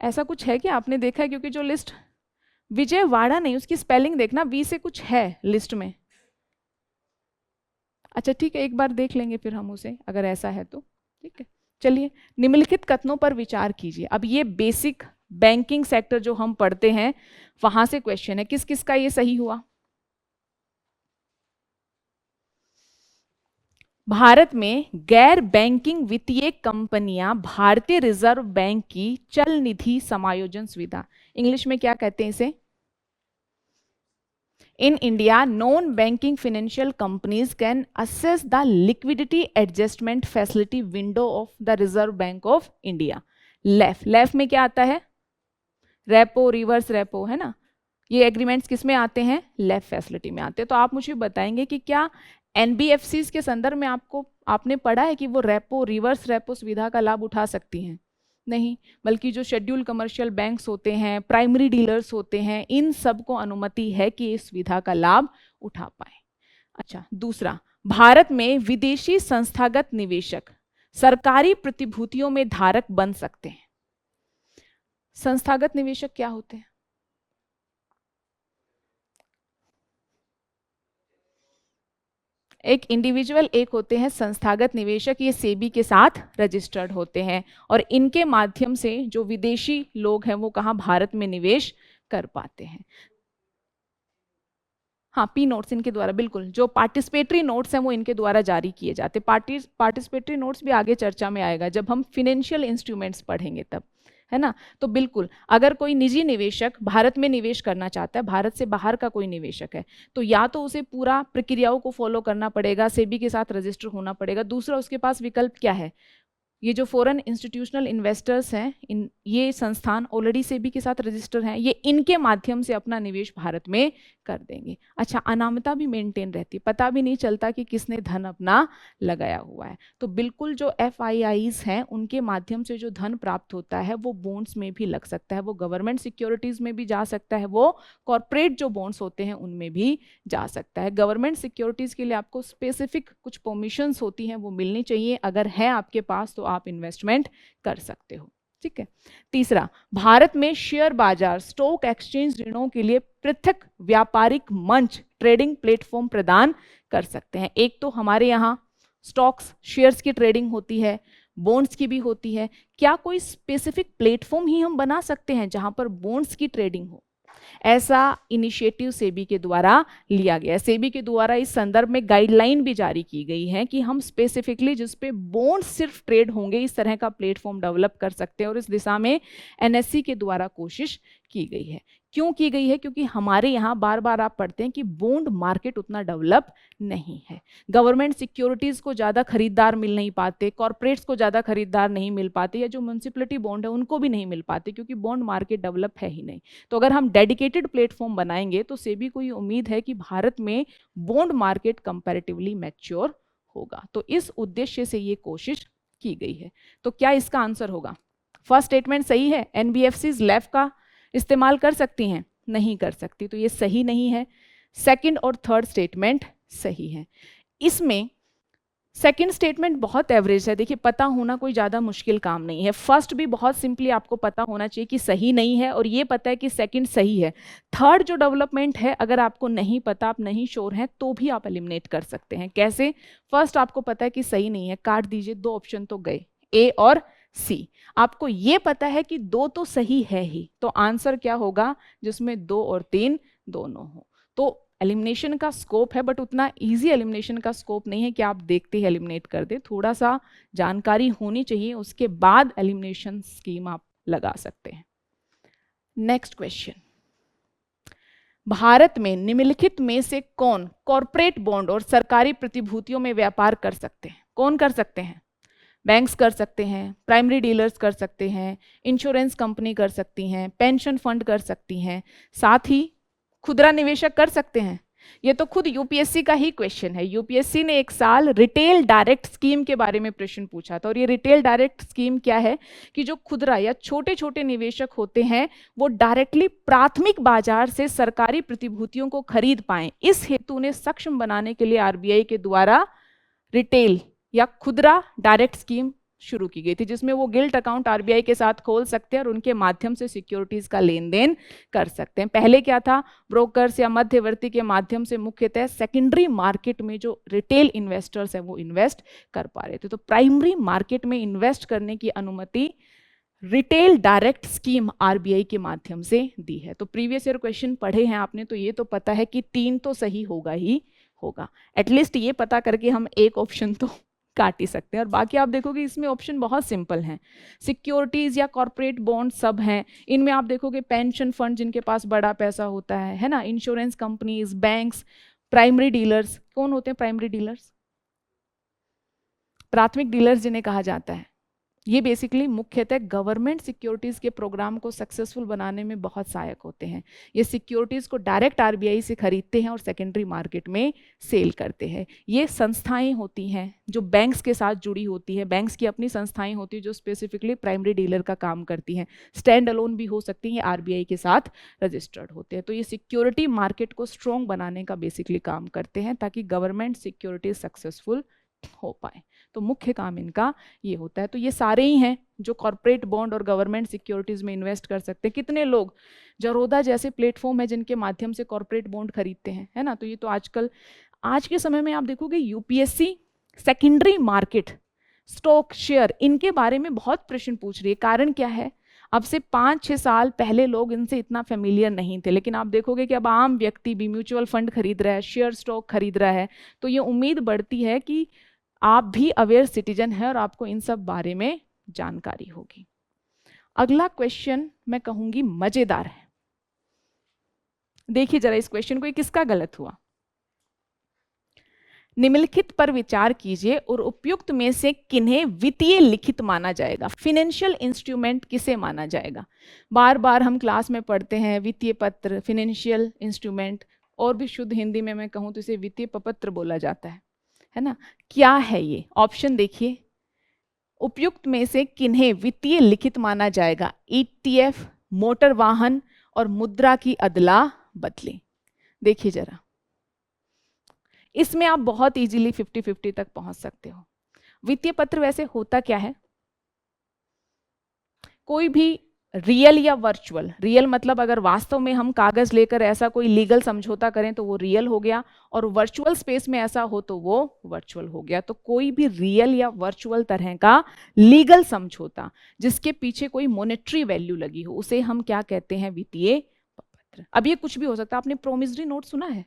ऐसा कुछ है कि आपने देखा है? क्योंकि जो लिस्ट विजयवाड़ा नहीं, उसकी स्पेलिंग देखना, वी से कुछ है लिस्ट में। अच्छा ठीक है, एक बार देख लेंगे फिर हम उसे, अगर ऐसा है तो। ठीक है, चलिए निम्नलिखित कथनों पर विचार कीजिए। अब ये बेसिक बैंकिंग सेक्टर जो हम पढ़ते हैं वहां से क्वेश्चन है। किस किस का ये सही हुआ? भारत में गैर बैंकिंग वित्तीय कंपनियां भारतीय रिजर्व बैंक की चल निधि समायोजन सुविधा, इंग्लिश में क्या कहते हैं इसे? In India, non-banking financial companies can access the liquidity adjustment facility window of the Reserve Bank of India. Left में क्या आता है? रेपो, रिवर्स रेपो, है ना? ये एग्रीमेंट्स किस में आते हैं? लेफ फैसिलिटी में आते हैं। तो आप मुझे बताएंगे कि क्या एनबीएफसीज के संदर्भ में आपने पढ़ा है कि वो रेपो, रिवर्स रेपो सुविधा का लाभ उठा सकती हैं? नहीं, बल्कि जो शेड्यूल कमर्शियल बैंक्स होते हैं, प्राइमरी डीलर्स होते हैं, इन सब को अनुमति है कि इस सुविधा का लाभ उठा पाए। अच्छा, दूसरा, भारत में विदेशी संस्थागत निवेशक सरकारी प्रतिभूतियों में धारक बन सकते हैं। संस्थागत निवेशक क्या होते हैं? एक इंडिविजुअल, एक होते हैं संस्थागत निवेशक। ये सेबी के साथ रजिस्टर्ड होते हैं और इनके माध्यम से जो विदेशी लोग हैं वो कहाँ भारत में निवेश कर पाते हैं। हाँ, पी नोट्स इनके द्वारा, बिल्कुल, जो पार्टिसिपेटरी नोट्स हैं वो इनके द्वारा जारी किए जाते। पार्टिसिपेटरी नोट्स भी आगे चर्चा में आएगा जब हम फिनेंशियल इंस्ट्रूमेंट्स पढ़ेंगे तब, है ना? तो बिल्कुल, अगर कोई निजी निवेशक भारत में निवेश करना चाहता है, भारत से बाहर का कोई निवेशक है, तो या तो उसे पूरा प्रक्रियाओं को फॉलो करना पड़ेगा, सेबी के साथ रजिस्टर होना पड़ेगा। दूसरा, उसके पास विकल्प क्या है? ये जो फॉरेन इंस्टीट्यूशनल इन्वेस्टर्स हैं, ये संस्थान ऑलरेडी सेबी के साथ रजिस्टर हैं, ये इनके माध्यम से अपना निवेश भारत में कर देंगे। अच्छा, अनामता भी मेंटेन रहती, पता भी नहीं चलता कि किसने धन अपना लगाया हुआ है। तो बिल्कुल जो एफआईआईज हैं उनके माध्यम से जो धन प्राप्त होता है वो बॉन्ड्स में भी लग सकता है, वो गवर्नमेंट सिक्योरिटीज में भी जा सकता है, वो कॉर्पोरेट जो बॉन्ड्स होते हैं उनमें भी जा सकता है। गवर्नमेंट सिक्योरिटीज के लिए आपको स्पेसिफिक कुछ परमिशंस होती हैं, वो मिलनी चाहिए। अगर है आपके पास तो आप इन्वेस्टमेंट कर सकते हो। ठीक है। तीसरा, भारत में शेयर बाजार स्टॉक एक्सचेंज ऋणों के लिए पृथक व्यापारिक मंच ट्रेडिंग प्लेटफॉर्म प्रदान कर सकते हैं। एक तो हमारे यहाँ स्टॉक्स शेयर्स की ट्रेडिंग होती है, बॉन्ड्स की भी होती है, क्या कोई स्पेसिफिक प्लेटफॉर्म ही हम बना सकते हैं जहां पर बॉन्ड्स की ट्रेडिंग हो? ऐसा इनिशिएटिव सेबी के द्वारा लिया गया। सेबी के द्वारा इस संदर्भ में गाइडलाइन भी जारी की गई है कि हम स्पेसिफिकली जिस पे बॉन्ड्स सिर्फ ट्रेड होंगे इस तरह का प्लेटफॉर्म डेवलप कर सकते हैं, और इस दिशा में एनएससी के द्वारा कोशिश की गई है। क्यों की गई है? क्योंकि हमारे यहाँ बार बार आप पढ़ते हैं कि बॉन्ड मार्केट उतना डेवलप नहीं है, गवर्नमेंट सिक्योरिटीज को ज्यादा खरीदार मिल नहीं पाते, कॉर्पोरेट्स को ज्यादा खरीदार नहीं मिल पाते, या जो म्यूनिसिपलिटी बॉन्ड है उनको भी नहीं मिल पाते, क्योंकि बॉन्ड मार्केट डेवलप है ही नहीं। तो अगर हम डेडिकेटेड प्लेटफॉर्म बनाएंगे तो सेबी को ये उम्मीद है कि भारत में बॉन्ड मार्केट कंपैरेटिवली मैच्योर होगा। तो इस उद्देश्य से ये कोशिश की गई है। तो क्या इसका आंसर होगा? फर्स्ट स्टेटमेंट सही है, एनबीएफसीज लैफ का इस्तेमाल कर सकती हैं? नहीं कर सकती, तो ये सही नहीं है। सेकंड और थर्ड स्टेटमेंट सही है। इसमें सेकंड स्टेटमेंट बहुत एवरेज है। देखिए, पता होना कोई ज़्यादा मुश्किल काम नहीं है। फर्स्ट भी बहुत सिंपली आपको पता होना चाहिए कि सही नहीं है, और ये पता है कि सेकंड सही है। थर्ड जो डेवलपमेंट है, अगर आपको नहीं पता, आप नहीं श्योर हैं, तो भी आप एलिमिनेट कर सकते हैं। कैसे? फर्स्ट आपको पता है कि सही नहीं है, काट दीजिए, दो ऑप्शन तो गए, ए और सी। आपको ये पता है कि दो तो सही है ही, तो आंसर क्या होगा? जिसमें 2 और 3 दोनों हो। तो एलिमिनेशन का स्कोप है, बट उतना इजी एलिमिनेशन का स्कोप नहीं है कि आप देखते ही एलिमिनेट कर दे। थोड़ा सा जानकारी होनी चाहिए, उसके बाद एलिमिनेशन स्कीम आप लगा सकते हैं। नेक्स्ट क्वेश्चन, भारत में निम्नलिखित में से कौन कॉर्पोरेट बॉन्ड और सरकारी प्रतिभूतियों में व्यापार कर सकते हैं? कौन कर सकते हैं? बैंक्स कर सकते हैं, प्राइमरी डीलर्स कर सकते हैं, इंश्योरेंस कंपनी कर सकती हैं, पेंशन फंड कर सकती हैं, साथ ही खुदरा निवेशक कर सकते हैं। ये तो खुद यूपीएससी का ही क्वेश्चन है। यूपीएससी ने एक साल रिटेल डायरेक्ट स्कीम के बारे में प्रश्न पूछा था, और ये रिटेल डायरेक्ट स्कीम क्या है कि जो खुदरा या छोटे छोटे निवेशक होते हैं वो डायरेक्टली प्राथमिक बाजार से सरकारी प्रतिभूतियों को खरीद पाएं, इस हेतु उन्हें सक्षम बनाने के लिए आरबीआई के द्वारा रिटेल या खुदरा डायरेक्ट स्कीम शुरू की गई थी, जिसमें वो गिल्ट अकाउंट आरबीआई के साथ खोल सकते हैं और उनके माध्यम से सिक्योरिटीज का लेन देन कर सकते हैं। पहले क्या था? ब्रोकर्स या मध्यवर्ती के माध्यम से मुख्यतः सेकेंडरी मार्केट में जो रिटेल इन्वेस्टर्स हैं वो इन्वेस्ट कर पा रहे थे। तो प्राइमरी मार्केट में इन्वेस्ट करने की अनुमति रिटेल डायरेक्ट स्कीम आरबीआई के माध्यम से दी है। तो प्रीवियस ईयर क्वेश्चन पढ़े हैं आपने, तो ये तो पता है कि 3 तो सही होगा ही होगा। एटलीस्ट ये पता करके हम एक ऑप्शन तो काट ही सकते हैं, और बाकी आप देखोगे इसमें ऑप्शन बहुत सिंपल हैं। सिक्योरिटीज या कॉर्पोरेट बॉन्ड सब हैं, इनमें आप देखोगे पेंशन फंड जिनके पास बड़ा पैसा होता है ना, insurance companies, banks, primary dealers. कौन होते हैं प्राइमरी डीलर्स? प्राथमिक डीलर्स जिन्हें कहा जाता है। ये बेसिकली मुख्यतः गवर्नमेंट सिक्योरिटीज के प्रोग्राम को सक्सेसफुल बनाने में बहुत सहायक होते हैं। ये सिक्योरिटीज को डायरेक्ट आरबीआई से खरीदते हैं और सेकेंडरी मार्केट में सेल करते हैं। ये संस्थाएं होती हैं जो बैंक्स के साथ जुड़ी होती हैं, बैंक्स की अपनी संस्थाएं होती हैं जो स्पेसिफिकली प्राइमरी डीलर का काम करती हैं। स्टैंड अलोन भी हो सकती हैं, आरबीआई के साथ रजिस्टर्ड होते हैं। तो ये सिक्योरिटी मार्केट को स्ट्रॉन्ग बनाने का बेसिकली काम करते हैं ताकि गवर्नमेंट सिक्योरिटीज सक्सेसफुल हो पाए। तो मुख्य काम इनका ये होता है। तो ये सारे ही हैं जो कॉर्पोरेट बॉन्ड और गवर्नमेंट सिक्योरिटीज में इन्वेस्ट कर सकते हैं। कितने लोग, जरोदा जैसे प्लेटफॉर्म है जिनके माध्यम से कॉर्पोरेट बॉन्ड खरीदते हैं, है ना। तो ये तो आजकल आज के समय में आप देखोगे UPSC secondary market, stock, share, इनके बारे में बहुत प्रश्न पूछ रही है। कारण क्या है? अब से 5-6 साल पहले लोग इनसे इतना फेमिलियर नहीं थे, लेकिन आप देखोगे कि अब आम व्यक्ति भी म्यूचुअल फंड खरीद रहा है, शेयर स्टॉक खरीद रहा है। तो ये उम्मीद बढ़ती है कि आप भी अवेयर सिटीजन हैं और आपको इन सब बारे में जानकारी होगी। अगला क्वेश्चन मैं कहूंगी मजेदार है। देखिए जरा इस क्वेश्चन को, ये किसका गलत हुआ? निम्नलिखित पर विचार कीजिए और उपयुक्त में से किन्हें वित्तीय लिखित माना जाएगा? फाइनेंशियल इंस्ट्रूमेंट किसे माना जाएगा? बार बार हम क्लास में पढ़ते हैं वित्तीय पत्र, फाइनेंशियल इंस्ट्रूमेंट, और भी शुद्ध हिंदी में मैं कहूं तो इसे वित्तीय प्रपत्र बोला जाता है ना। क्या है ये? ऑप्शन देखिए, उपयुक्त में से किन्हें वित्तीय लिखित माना जाएगा? ईटीएफ, मोटर वाहन और मुद्रा की अदला बदली। देखिए जरा, इसमें आप बहुत इजीली 50-50 तक पहुंच सकते हो। वित्तीय पत्र वैसे होता क्या है? कोई भी रियल या वर्चुअल, रियल मतलब अगर वास्तव में हम कागज लेकर ऐसा कोई लीगल समझौता करें तो वो रियल हो गया, और वर्चुअल स्पेस में ऐसा हो तो वो वर्चुअल हो गया। तो कोई भी रियल या वर्चुअल तरह का लीगल समझौता जिसके पीछे कोई मॉनेटरी वैल्यू लगी हो उसे हम क्या कहते हैं? वित्तीय पत्र। अब ये कुछ भी हो सकता है। आपने प्रोमिसरी नोट सुना है?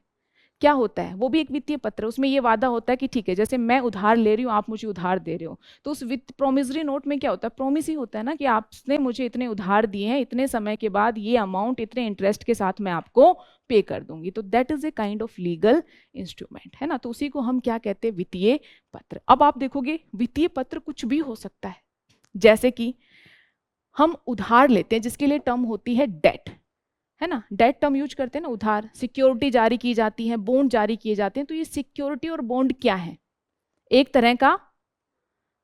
क्या होता है? वो भी एक वित्तीय पत्र। उसमें ये वादा होता है कि ठीक है, जैसे मैं उधार ले रही हूँ, आप मुझे उधार दे रहे हो, तो उस वित्त प्रोमिसरी नोट में क्या होता है? प्रोमिस ही होता है ना कि आपने मुझे इतने उधार दिए हैं, इतने समय के बाद ये अमाउंट इतने इंटरेस्ट के साथ मैं आपको पे कर दूंगी। तो that is a kind of legal instrument, है ना। तो उसी को हम क्या कहते हैं? वित्तीय पत्र। अब आप देखोगे वित्तीय पत्र कुछ भी हो सकता है, जैसे कि हम उधार लेते हैं जिसके लिए टर्म होती है डेट, है ना। डेट टर्म यूज करते हैं ना, उधार। सिक्योरिटी जारी की जाती है, बॉन्ड जारी किए जाते हैं। तो ये सिक्योरिटी और बॉन्ड क्या है? एक तरह का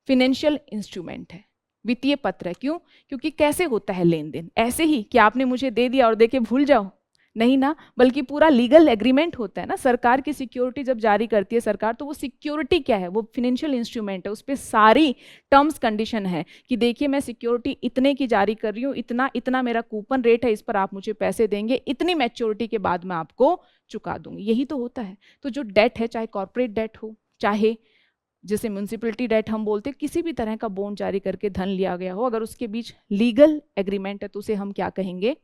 फिनेंशियल इंस्ट्रूमेंट है, वित्तीय पत्र है। क्यों? क्योंकि कैसे होता है लेन देन? ऐसे ही कि आपने मुझे दे दिया और देके भूल जाओ, नहीं ना, बल्कि पूरा लीगल एग्रीमेंट होता है ना। सरकार की सिक्योरिटी जब जारी करती है सरकार, तो वो सिक्योरिटी क्या है? वो फिनेंशियल इंस्ट्रूमेंट है। उस पर सारी टर्म्स कंडीशन है कि देखिए मैं सिक्योरिटी इतने की जारी कर रही हूँ, इतना इतना मेरा कूपन रेट है, इस पर आप मुझे पैसे देंगे, इतनी मैच्योरिटी के बाद मैं आपको चुका दूंगी। यही तो होता है। तो जो डेट है, चाहे कॉर्पोरेट डेट हो, चाहे जैसे म्यूनसिपलिटी डेट हम बोलते हैं, किसी भी तरह का बॉन्ड जारी करके धन लिया गया हो, अगर उसके बीच लीगल एग्रीमेंट है तो उसे हम क्या कहेंगे?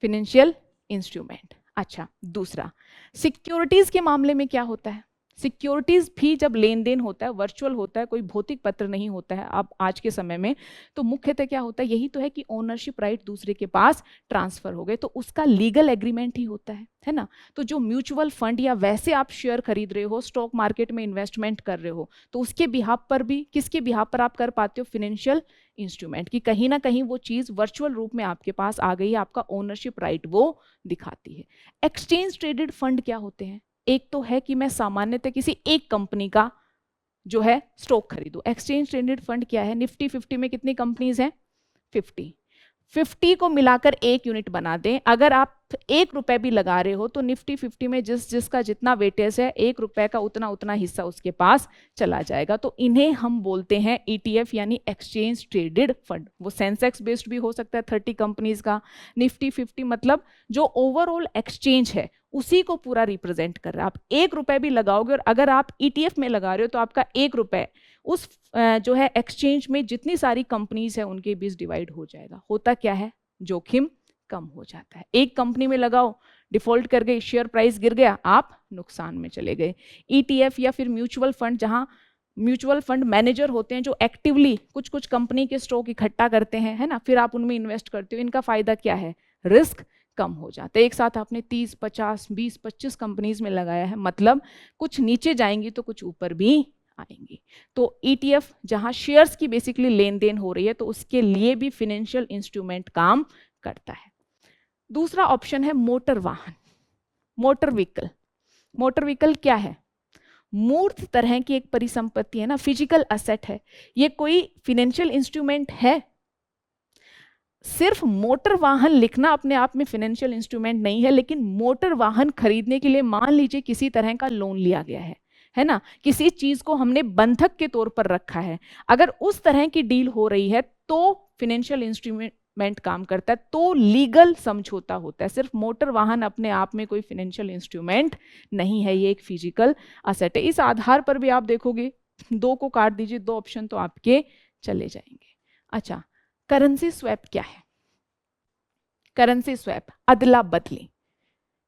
Financial instrument. अच्छा, दूसरा, सिक्योरिटीज के मामले में क्या होता है? सिक्योरिटीज भी जब लेन देन होता है, वर्चुअल होता है, कोई भौतिक पत्र नहीं होता है अब आज के समय में, तो मुख्यतः क्या होता है? यही तो है कि ओनरशिप राइट दूसरे के पास ट्रांसफर हो गए, तो उसका लीगल एग्रीमेंट ही होता है ना। तो जो म्यूचुअल फंड या वैसे आप शेयर खरीद रहे हो, स्टॉक मार्केट में इन्वेस्टमेंट कर रहे हो, तो उसके बिहाफ पर भी, किसके बिहाफ पर आप कर पाते हो? फिनेंशियल इंस्ट्रूमेंट, कि कहीं ना कहीं वो चीज वर्चुअल रूप में आपके पास आ गई है, आपका ओनरशिप राइट वो दिखाती है। एक्सचेंज ट्रेडेड फंड क्या होते हैं? एक तो है कि मैं सामान्यतः किसी एक कंपनी का जो है स्टॉक खरीदूं। एक्सचेंज ट्रेडेड फंड क्या है? निफ्टी 50 में कितनी कंपनीज हैं? 50 को मिलाकर एक यूनिट बना दें। अगर आप 1 रुपए भी लगा रहे हो तो निफ्टी 50 में जिसका जितना वेटेज है, 1 रुपए का उतना उतना हिस्सा उसके पास चला जाएगा। तो इन्हें हम बोलते हैं ETF, यानी एक्सचेंज ट्रेडेड फंड। वो सेंसेक्स बेस्ड भी हो सकता है 30 कंपनीज का। निफ्टी 50 मतलब जो ओवरऑल एक्सचेंज है उसी को पूरा रिप्रेजेंट कर रहा है। आप 1 रुपए भी लगाओगे, और अगर आप ETF में लगा रहे हो तो आपका 1 रुपए उस जो है एक्सचेंज में जितनी सारी कंपनीज है उनके बीच डिवाइड हो जाएगा। होता क्या है? जोखिम कम हो जाता है। एक कंपनी में लगाओ, डिफॉल्ट कर गई, शेयर प्राइस गिर गया, आप नुकसान में चले गए। ETF या फिर म्यूचुअल फंड, जहां म्यूचुअल फंड मैनेजर होते हैं जो एक्टिवली कुछ कुछ कंपनी के स्टॉक इकट्ठा करते हैं, है ना, फिर आप उनमें इन्वेस्ट करते हो। इनका फायदा क्या है? रिस्क कम हो जाता है। एक साथ आपने 30, 50, 20, 25 कंपनीज में लगाया है, मतलब कुछ नीचे जाएंगी तो कुछ ऊपर भी आएंगी। तो ETF जहां शेयर्स की बेसिकली लेन देन हो रही है, तो उसके लिए भी फिनेंशियल इंस्ट्रूमेंट काम करता है। दूसरा ऑप्शन है मोटर वाहन, मोटर व्हीकल। मोटर व्हीकल क्या है? मूर्त तरह की एक परिसंपत्ति है ना, फिजिकल असेट है। ये कोई फिनेंशियल इंस्ट्रूमेंट है? सिर्फ मोटर वाहन लिखना अपने आप में फिनेंशियल इंस्ट्रूमेंट नहीं है, लेकिन मोटर वाहन खरीदने के लिए मान लीजिए किसी तरह का लोन लिया गया है ना, किसी चीज को हमने बंधक के तौर पर रखा है, अगर उस तरह की डील हो रही है तो फिनेंशियल इंस्ट्रूमेंट काम करता है, तो लीगल समझौता होता है। सिर्फ मोटर वाहन अपने आप में कोई फिनेंशियल इंस्ट्रूमेंट नहीं है, ये एक फिजिकल असेट है। इस आधार पर भी आप देखोगे, 2 को काट दीजिए, 2 ऑप्शन तो आपके चले जाएंगे। अच्छा, करेंसी स्वैप क्या है? करेंसी स्वैप अदला बदली,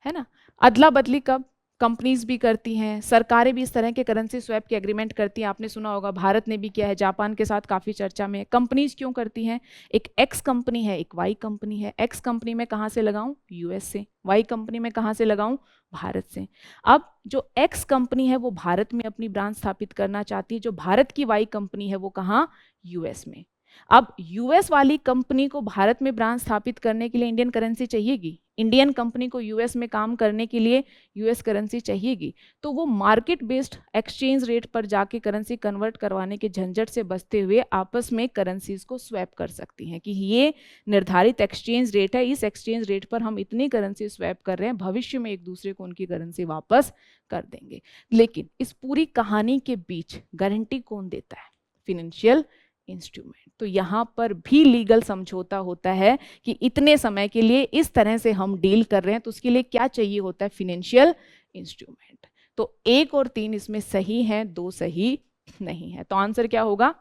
है ना। अदला बदली कब? कंपनीज भी करती हैं, सरकारें भी इस तरह के करेंसी स्वैप के एग्रीमेंट करती हैं। आपने सुना होगा भारत ने भी किया है, जापान के साथ काफी चर्चा में। कंपनीज क्यों करती हैं? एक एक्स कंपनी है, एक वाई कंपनी है। एक्स कंपनी में कहां से लगाऊं? यूएस से। वाई कंपनी में कहां से लगाऊं? भारत से। अब जो एक्स कंपनी है वो भारत में अपनी ब्रांच स्थापित करना चाहती है, जो भारत की वाई कंपनी है वो कहां? यूएस में। अब यूएस वाली कंपनी को भारत में ब्रांच स्थापित करने के लिए इंडियन करेंसी चाहिएगी, इंडियन कंपनी को यूएस में काम करने के लिए यूएस करेंसी चाहिएगी। तो वो मार्केट बेस्ड एक्सचेंज रेट पर जाके करेंसी कन्वर्ट करवाने के झंझट से बचते हुए आपस में करेंसीज को स्वैप कर सकती हैं कि ये निर्धारित एक्सचेंज रेट है, इस एक्सचेंज रेट पर हम इतनी करेंसी स्वैप कर रहे हैं, भविष्य में एक दूसरे को उनकी करेंसी वापस कर देंगे। लेकिन इस पूरी कहानी के बीच गारंटी कौन देता है? Financial instrument. तो यहाँ पर भी लीगल समझौता होता है कि इतने समय के लिए इस तरह से हम डील कर रहे हैं, तो उसके लिए क्या चाहिए होता है, फिनेंशियल इंस्ट्रूमेंट। तो 1 और 3 इसमें सही है, 2 सही नहीं है। तो आंसर क्या होगा,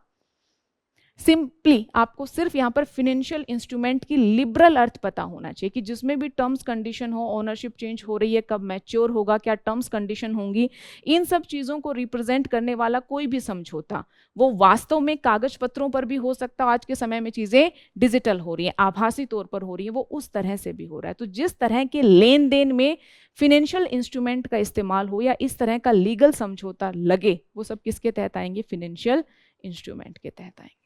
सिंपली आपको सिर्फ यहाँ पर फिनेंशियल इंस्ट्रूमेंट की लिबरल अर्थ पता होना चाहिए कि जिसमें भी टर्म्स कंडीशन हो, ओनरशिप चेंज हो रही है, कब मैच्योर होगा, क्या टर्म्स कंडीशन होंगी, इन सब चीज़ों को रिप्रेजेंट करने वाला कोई भी समझौता वो वास्तव में कागज पत्रों पर भी हो सकता है। आज के समय में चीज़ें डिजिटल हो रही है, आभासी तौर पर हो रही है, वो उस तरह से भी हो रहा है। तो जिस तरह के लेन देन में फिनेंशियल इंस्ट्रूमेंट का इस्तेमाल हो या इस तरह का लीगल समझौता लगे, वो सब किसके तहत आएंगे, फिनेंशियल इंस्ट्रूमेंट के तहत आएंगे।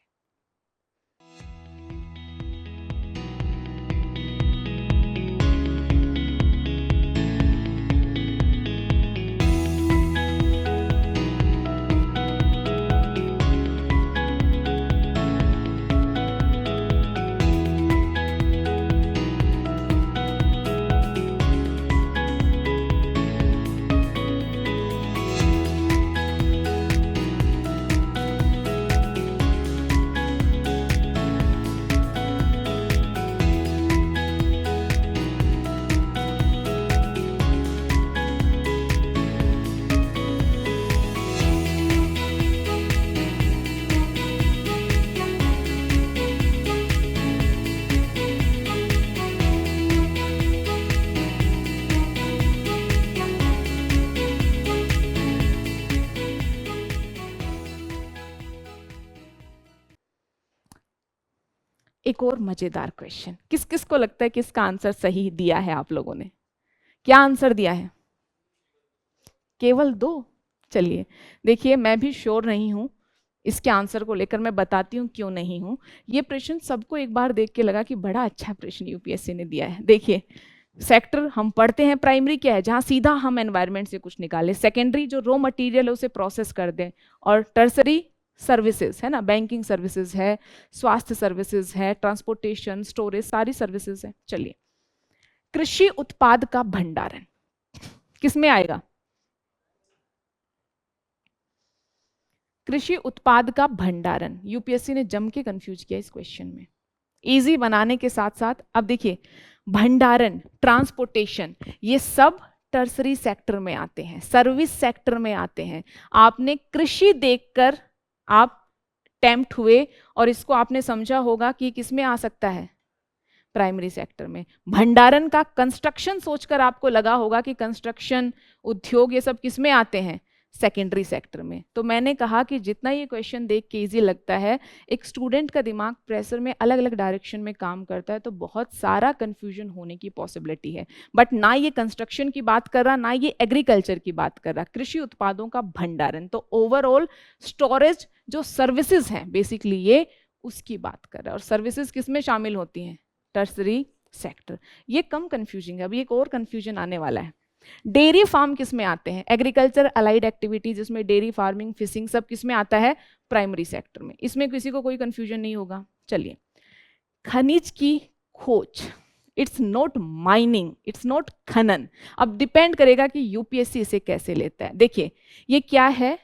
एक और मजेदार क्वेश्चन, किस किस को लगता है कि इसका आंसर सही दिया है आप लोगों ने, क्या आंसर दिया है, केवल 2। चलिए देखिए, मैं भी श्योर नहीं हूं इसके आंसर को लेकर, मैं बताती हूँ क्यों नहीं हूं। ये प्रश्न सबको एक बार देख के लगा कि बड़ा अच्छा प्रश्न यूपीएससी ने दिया है। देखिए, सेक्टर हम पढ़ते हैं, प्राइमरी क्या है, जहां सीधा हम एनवायरनमेंट से कुछ निकालें, सेकेंडरी जो रॉ मटेरियल है उसे प्रोसेस कर दें, और टर्सरी सर्विसेज है ना, बैंकिंग सर्विसेज है, स्वास्थ्य सर्विसेज है, ट्रांसपोर्टेशन, स्टोरेज, सारी सर्विसेज है। चलिए, कृषि उत्पाद का भंडारण किसमें आएगा, कृषि उत्पाद का भंडारण। यूपीएससी ने जम के कंफ्यूज किया इस क्वेश्चन में, इजी बनाने के साथ साथ। अब देखिए, भंडारण, ट्रांसपोर्टेशन, ये सब टर्सरी सेक्टर में आते हैं, सर्विस सेक्टर में आते हैं। आपने कृषि देखकर आप टेम्प्ट हुए और इसको आपने समझा होगा कि किस में आ सकता है, प्राइमरी सेक्टर में। भंडारण का कंस्ट्रक्शन सोचकर आपको लगा होगा कि कंस्ट्रक्शन, उद्योग, ये सब किस में आते हैं, सेकेंडरी सेक्टर में। तो मैंने कहा कि जितना ये क्वेश्चन देख के इजी लगता है, एक स्टूडेंट का दिमाग प्रेशर में अलग अलग डायरेक्शन में काम करता है, तो बहुत सारा कंफ्यूजन होने की पॉसिबिलिटी है। बट ना ये कंस्ट्रक्शन की बात कर रहा, ना ये एग्रीकल्चर की बात कर रहा, कृषि उत्पादों का भंडारण, तो ओवरऑल स्टोरेज जो सर्विसेज हैं बेसिकली ये उसकी बात कर रहा है। और सर्विसेज किस में शामिल होती हैं, टर्सरी सेक्टर। ये कम कंफ्यूजिंग है। अभी एक और कंफ्यूजन आने वाला है, डेयरी फार्म किस में आते हैं, एग्रीकल्चर अलाइड एक्टिविटी जिसमें डेयरी फार्मिंग, फिशिंग, सब किस में आता है, प्राइमरी सेक्टर में। इसमें किसी को कोई कंफ्यूजन नहीं होगा। चलिए, खनिज की खोज, it's not mining, it's not खनन। अब डिपेंड करेगा कि यूपीएससी इसे कैसे लेता है। देखिए, ये क्या है,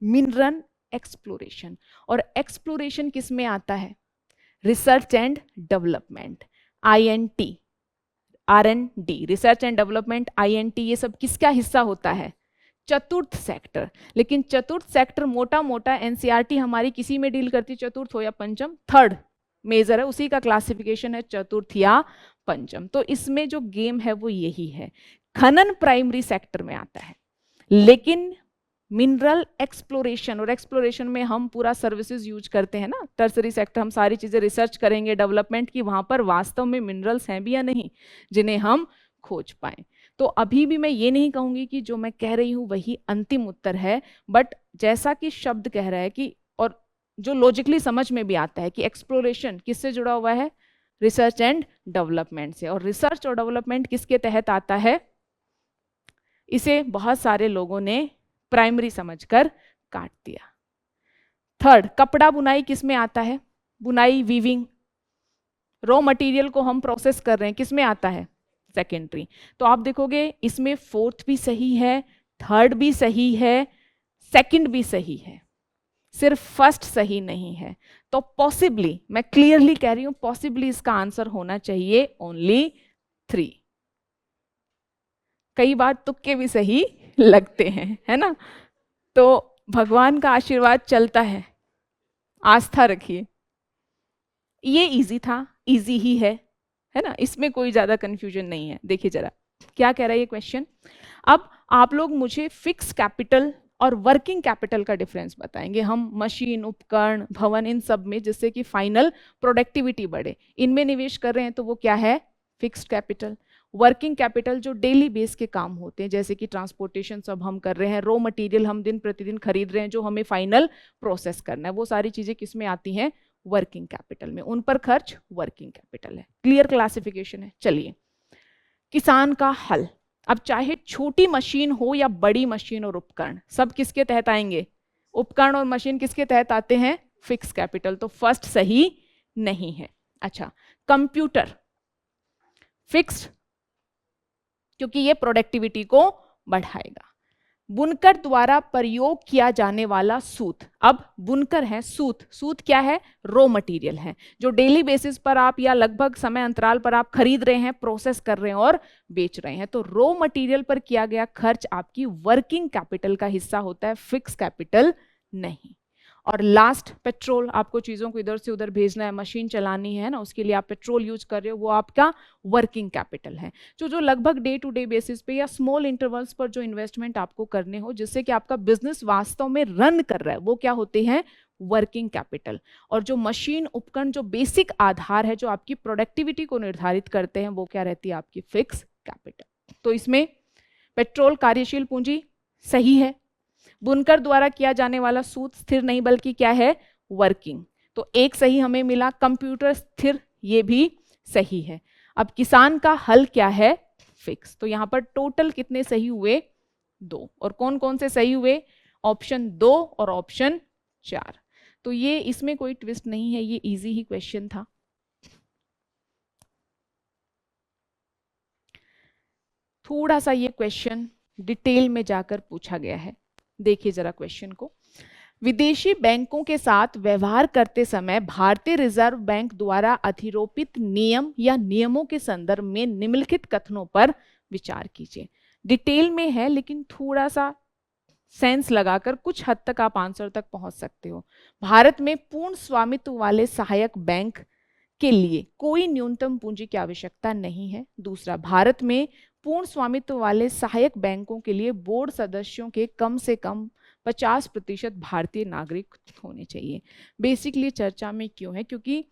मिनरल एक्सप्लोरेशन, और एक्सप्लोरेशन किस में आता है, research and development, INT, R&D, research and development, INT, ये सब किसका हिस्सा होता है, चतुर्थ सेक्टर। लेकिन चतुर्थ सेक्टर मोटा मोटा एनसीईआरटी हमारी किसी में डील करती है, चतुर्थ हो या पंचम, थर्ड मेजर है, उसी का क्लासिफिकेशन है चतुर्थ या पंचम। तो इसमें जो गेम है वो यही है, खनन प्राइमरी सेक्टर में आता है, लेकिन मिनरल एक्सप्लोरेशन, और एक्सप्लोरेशन में हम पूरा सर्विसेज यूज करते हैं ना, टर्सरी सेक्टर, हम सारी चीजें रिसर्च करेंगे डेवलपमेंट की, वहां पर वास्तव में मिनरल्स हैं भी या नहीं जिन्हें हम खोज पाए। तो अभी भी मैं ये नहीं कहूंगी कि जो मैं कह रही हूं वही अंतिम उत्तर है, बट जैसा कि शब्द कह रहा है कि, और जो लॉजिकली समझ में भी आता है कि एक्सप्लोरेशन किससे जुड़ा हुआ है, रिसर्च एंड डेवलपमेंट से। और रिसर्च और डेवलपमेंट किसके तहत आता है, इसे बहुत सारे लोगों ने प्राइमरी समझकर काट दिया। थर्ड, कपड़ा बुनाई किस में आता है, बुनाई, वीविंग, रॉ मटेरियल को हम प्रोसेस कर रहे हैं, किस में आता है, सेकेंडरी। तो आप देखोगे इसमें फोर्थ भी सही है, थर्ड भी सही है, सेकंड भी सही है। सिर्फ फर्स्ट सही नहीं है। तो पॉसिबली, मैं क्लियरली कह रही हूं, पॉसिबली इसका आंसर होना चाहिए ओनली 3। कई बार तुक्के भी सही लगते हैं, है ना। तो भगवान का आशीर्वाद चलता है, आस्था रखिए। ये इजी था, इजी ही है ना, इसमें कोई ज्यादा कंफ्यूजन नहीं है। देखिए जरा क्या कह रहा है ये क्वेश्चन। अब आप लोग मुझे फिक्स कैपिटल और वर्किंग कैपिटल का डिफरेंस बताएंगे। हम मशीन, उपकरण, भवन, इन सब में जिससे कि फाइनल प्रोडक्टिविटी बढ़े, इनमें निवेश कर रहे हैं, तो वो क्या है, फिक्स्ड कैपिटल। वर्किंग कैपिटल जो डेली बेस के काम होते हैं, जैसे कि ट्रांसपोर्टेशन सब हम कर रहे हैं, रॉ मटेरियल हम दिन प्रतिदिन खरीद रहे हैं जो हमें फाइनल प्रोसेस करना है, वो सारी चीजें किस में आती हैं, वर्किंग कैपिटल में। उन पर खर्च वर्किंग कैपिटल है। क्लियर क्लासिफिकेशन है। चलिए, किसान का हल। अब चाहे छोटी मशीन हो या बड़ी मशीन और उपकरण, सब किसके तहत आएंगे, उपकरण और मशीन किसके तहत आते हैं, फिक्स कैपिटल। तो फर्स्ट सही नहीं है। अच्छा, कंप्यूटर फिक्स्ड, क्योंकि ये प्रोडक्टिविटी को बढ़ाएगा। बुनकर द्वारा प्रयोग किया जाने वाला सूत। अब बुनकर है, सूत, सूत क्या है, रॉ मटेरियल है जो डेली बेसिस पर आप या लगभग समय अंतराल पर आप खरीद रहे हैं, प्रोसेस कर रहे हैं और बेच रहे हैं। तो रॉ मटेरियल पर किया गया खर्च आपकी वर्किंग कैपिटल का हिस्सा होता है, फिक्स कैपिटल नहीं। और लास्ट, पेट्रोल, आपको चीजों को इधर से उधर भेजना है, मशीन चलानी है ना, उसके लिए आप पेट्रोल यूज कर रहे हो, वो आपका वर्किंग कैपिटल है। जो लगभग डे टू डे बेसिस पे या स्मॉल इंटरवल्स पर जो इन्वेस्टमेंट आपको करने हो, जिससे कि आपका बिजनेस वास्तव में रन कर रहा है, वो क्या होते हैं, वर्किंग कैपिटल। और जो मशीन, उपकरण, जो बेसिक आधार है, जो आपकी प्रोडक्टिविटी को निर्धारित करते हैं, वो क्या रहती है, आपकी फिक्स कैपिटल। तो इसमें पेट्रोल कार्यशील पूंजी सही है, बुनकर द्वारा किया जाने वाला सूत स्थिर नहीं बल्कि क्या है, वर्किंग। तो एक सही हमें मिला। कंप्यूटर स्थिर, ये भी सही है। अब किसान का हल क्या है, फिक्स। तो यहां पर टोटल कितने सही हुए, 2। और कौन कौन से सही हुए, ऑप्शन 2 और ऑप्शन 4। तो ये, इसमें कोई ट्विस्ट नहीं है, ये इजी ही क्वेश्चन था। थोड़ा सा ये क्वेश्चन डिटेल में जाकर पूछा गया है, देखिए जरा क्वेश्चन को। विदेशी बैंकों के साथ व्यवहार करते समय भारतीय रिजर्व बैंक द्वारा अधिरोपित नियम या नियमों के संदर्भ में निम्नलिखित कथनों पर विचार कीजिए। डिटेल में है लेकिन थोड़ा सा सेंस लगाकर कुछ हद तक आप आंसर तक पहुंच सकते हो। भारत में पूर्ण स्वामित्व वाले सहायक बैंक के लिए कोई न्यूनतम पूंजी की आवश्यकता नहीं है। दूसरा, भारत में पूर्ण स्वामित्व वाले सहायक बैंकों के लिए बोर्ड सदस्यों के कम से कम 50% भारतीय नागरिक होने चाहिए। बेसिकली चर्चा में क्यों है, क्योंकि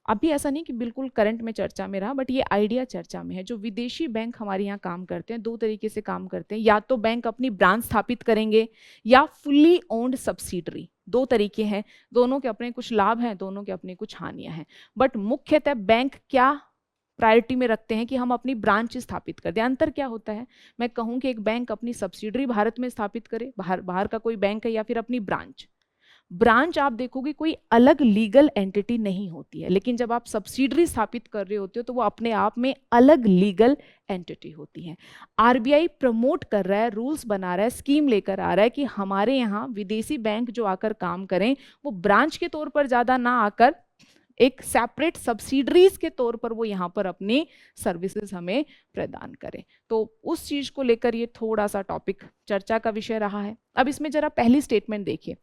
अभी ऐसा नहीं कि बिल्कुल करंट में चर्चा में रहा, बट ये आइडिया चर्चा में है। जो विदेशी बैंक हमारे यहाँ काम करते हैं, 2 तरीके से काम करते हैं। या तो बैंक अपनी ब्रांच स्थापित करेंगे या फुल्ली ओन्ड सब्सिडरी, 2 तरीके हैं। दोनों के अपने कुछ लाभ हैं, दोनों के अपने कुछ हानियां हैं। बट मुख्यतः बैंक क्या प्रायोरिटी में रखते हैं कि हम अपनी ब्रांच स्थापित कर दें। अंतर क्या होता है, मैं कहूं कि एक बैंक अपनी सब्सिडरी भारत में स्थापित करे, बाहर का कोई बैंक है, या फिर अपनी ब्रांच। ब्रांच आप देखोगे कोई अलग लीगल एंटिटी नहीं होती है, लेकिन जब आप सब्सिडरी स्थापित कर रहे होते हो तो वो अपने आप में अलग लीगल एंटिटी होती है। आरबीआई प्रमोट कर रहा है, रूल्स बना रहा है, स्कीम लेकर आ रहा है कि हमारे यहाँ विदेशी बैंक जो आकर काम करें, वो ब्रांच के तौर पर ज्यादा ना आकर एक सेपरेट सब्सिडरीज के तौर पर वो यहाँ पर अपनी सर्विसेज हमें प्रदान करें। तो उस चीज को लेकर ये थोड़ा सा टॉपिक चर्चा का विषय रहा है। अब इसमें जरा पहली स्टेटमेंट देखिए,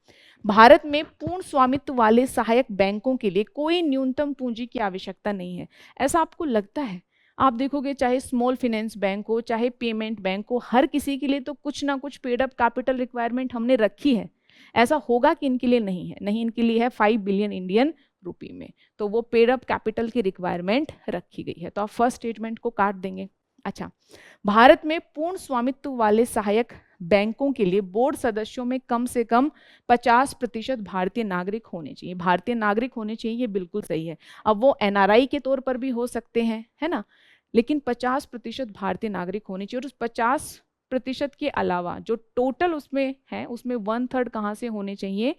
भारत में पूर्ण स्वामित्व वाले सहायक बैंकों के लिए कोई न्यूनतम पूंजी की आवश्यकता नहीं है। ऐसा आपको लगता है? आप देखोगे चाहे स्मॉल फाइनेंस बैंक हो, चाहे पेमेंट बैंक हो, हर किसी के लिए तो कुछ ना कुछ पेड अप कैपिटल रिक्वायरमेंट हमने रखी है। ऐसा होगा कि इनके लिए नहीं है? नहीं, इनके लिए है 5 बिलियन इंडियन रुपी में। तो वो पेड अप कैपिटल की रिक्वायरमेंट रखी गई है। तो आप फर्स्ट स्टेटमेंट को काट देंगे। अच्छा, भारत में पूर्ण स्वामित्व वाले सहायक बैंकों के लिए बोर्ड सदस्यों में कम से कम 50% भारतीय नागरिक होने चाहिए। भारतीय नागरिक होने चाहिए, ये बिल्कुल सही है। अब वो एनआरआई के तौर पर भी हो सकते हैं, है ना, लेकिन 50% भारतीय नागरिक होने चाहिए। और उस 50% के अलावा जो टोटल उसमें है, उसमें 1/3 कहाँ से होने चाहिए,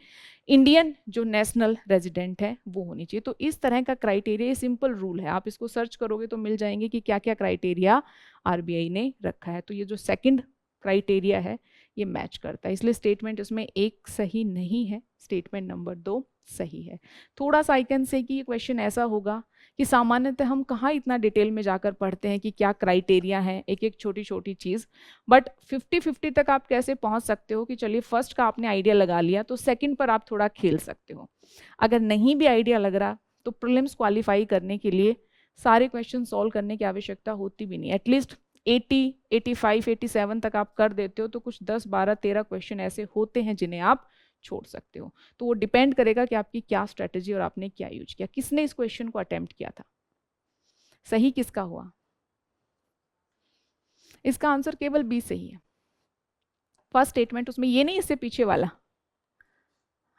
इंडियन जो नेशनल रेजिडेंट है वो होनी चाहिए। तो इस तरह का क्राइटेरिया, सिंपल रूल है, आप इसको सर्च करोगे तो मिल जाएंगे कि क्या क्या क्राइटेरिया आरबीआई ने रखा है। तो ये जो सेकंड क्राइटेरिया है ये मैच करता है, इसलिए स्टेटमेंट इसमें एक सही नहीं है, स्टेटमेंट नंबर 2 सही है। थोड़ा सा आई कैन से कि ये क्वेश्चन ऐसा होगा कि सामान्यतः हम कहाँ इतना डिटेल में जाकर पढ़ते हैं कि क्या क्राइटेरिया है, एक एक छोटी छोटी चीज़, बट 50-50 तक आप कैसे पहुंच सकते हो कि चलिए फर्स्ट का आपने आइडिया लगा लिया तो सेकंड पर आप थोड़ा खेल सकते हो। अगर नहीं भी आइडिया लग रहा तो प्रीलिम्स क्वालिफाई करने के लिए सारे क्वेश्चन सॉल्व करने की आवश्यकता होती भी नहीं, एटलीस्ट 80, 85, 87 तक आप कर देते हो तो कुछ 10, 12, 13 क्वेश्चन ऐसे होते हैं जिन्हें आप छोड़ सकते हो। तो वो डिपेंड करेगा कि आपकी क्या स्ट्रेटेजी और आपने क्या यूज किया, किसने इस क्वेश्चन को अटेम्प्ट किया था, सही किसका हुआ। इसका आंसर केवल बी सही है। फर्स्ट स्टेटमेंट उसमें ये नहीं, इससे पीछे वाला,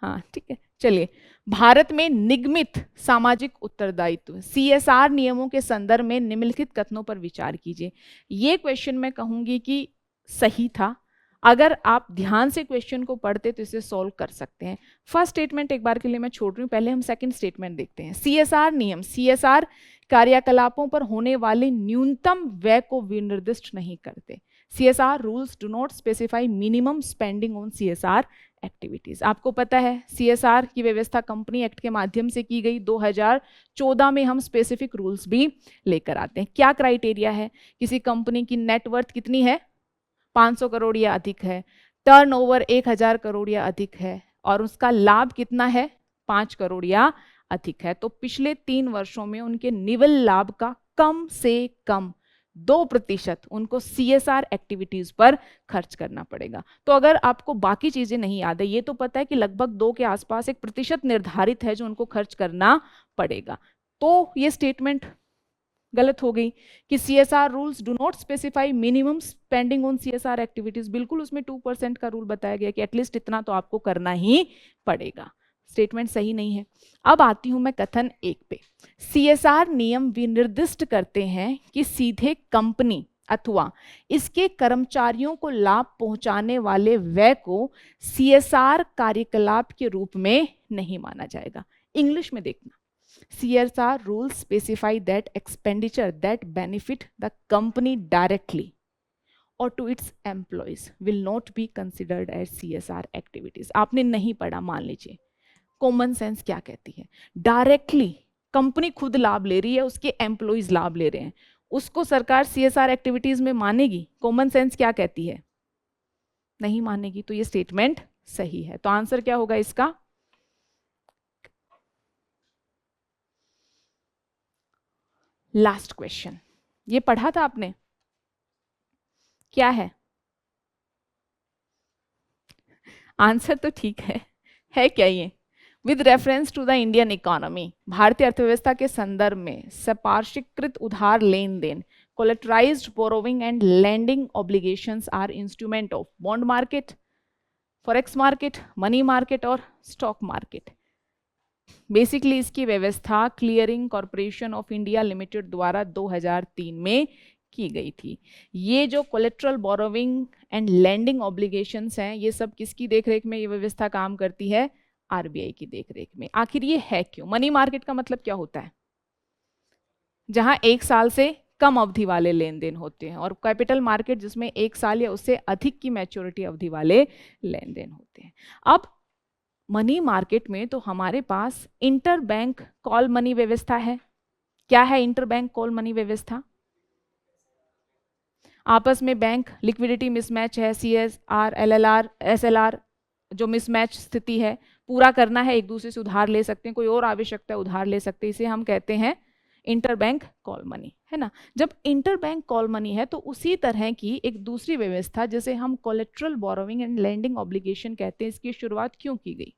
हाँ ठीक है। चलिए, भारत में निगमित सामाजिक उत्तरदायित्व CSR नियमों के संदर्भ में निम्नलिखित कथनों पर विचार कीजिए। ये क्वेश्चन मैं कहूंगी कि सही था, अगर आप ध्यान से क्वेश्चन को पढ़ते तो इसे सॉल्व कर सकते हैं। फर्स्ट स्टेटमेंट एक बार के लिए मैं छोड़ रही हूँ, पहले हम सेकंड स्टेटमेंट देखते हैं। CSR नियम CSR कार्यकलापों पर होने वाले न्यूनतम व्यय को विनिर्दिष्ट नहीं करते। CSR rules do not specify minimum spending on CSR activities. आपको पता है CSR की व्यवस्था कंपनी एक्ट के माध्यम से की गई, 2014 में हम स्पेसिफिक रूल्स भी लेकर आते हैं। क्या क्राइटेरिया है, किसी कंपनी की नेटवर्थ कितनी है, 500 करोड़ या अधिक है, टर्नओवर 1000 करोड़ या अधिक है, और उसका लाभ कितना है, 5 करोड़ या अधिक है, तो पिछले 3 वर्षों में उनके निवल लाभ का कम से कम 2% उनको CSR एक्टिविटीज पर खर्च करना पड़ेगा। तो अगर आपको बाकी चीजें नहीं याद है, ये तो पता है कि लगभग 2 के आसपास 1% निर्धारित है जो उनको खर्च करना पड़ेगा, तो ये स्टेटमेंट गलत हो गई कि CSR rules do not specify minimum spending on CSR activities. बिल्कुल उसमें 2% का रूल बताया गया कि एटलीस्ट इतना तो आपको करना ही पड़ेगा। स्टेटमेंट सही नहीं है। अब आती हूं मैं कथन 1 पे। CSR नियम विनिर्दिष्ट करते हैं कि सीधे कंपनी अथवा इसके कर्मचारियों को लाभ पहुंचाने वाले व्यय को CSR कार्यकलाप के रूप में नहीं माना जाएगा। इंग्लिश में देखना, CSR rules specify that expenditure that benefit the company directly or to its employees will not be considered as CSR activities। आपने नहीं पढ़ा, मान लीजिए, कॉमन सेंस क्या कहती है, डायरेक्टली कंपनी खुद लाभ ले रही है, उसके एम्प्लॉइज लाभ ले रहे हैं, उसको सरकार CSR एक्टिविटीज में मानेगी? कॉमन सेंस क्या कहती है, नहीं मानेगी। तो ये स्टेटमेंट सही है। तो आंसर क्या होगा इसका, लास्ट क्वेश्चन। ये पढ़ा था आपने, क्या है आंसर? तो ठीक है क्या ये? With reference to the Indian economy, भारतीय अर्थव्यवस्था के संदर्भ में सपार्षिकृत उधार लेन देन, collateralised borrowing and lending obligations are instrument of bond market, forex market, money market और स्टॉक मार्केट। बेसिकली इसकी व्यवस्था clearing corporation of India limited द्वारा 2003 में की गई थी। ये जो collateral borrowing and lending obligations हैं, ये सब किसकी देखरेख में ये व्यवस्था काम करती है? RBI की देखरेख में। आखिर ये है क्यों? मनी मार्केट का मतलब क्या होता है? जहां 1 साल से कम अवधि वाले लेन देन होते हैं, और कैपिटल मार्केट जिसमें 1 साल या उससे अधिक की मैच्योरिटी अवधि वाले लेन देन होते हैं। अब मनी मार्केट में तो हमारे पास इंटर बैंक कॉल मनी व्यवस्था है। क्या है इंटर बैंक कॉल मनी व्यवस्था? आपस में बैंक लिक्विडिटी मिसमैच है, CSR, LLR, SLR जो मिसमैच स्थिति है, पूरा करना है, एक दूसरे से उधार ले सकते हैं, कोई और आवश्यकता है उधार ले सकते हैं, इसे हम कहते हैं इंटर बैंक कॉल मनी, है ना। जब इंटर बैंक कॉल मनी है तो उसी तरह की एक दूसरी व्यवस्था जिसे हम collateral borrowing and lending obligation कहते हैं, इसकी शुरुआत क्यों की गई?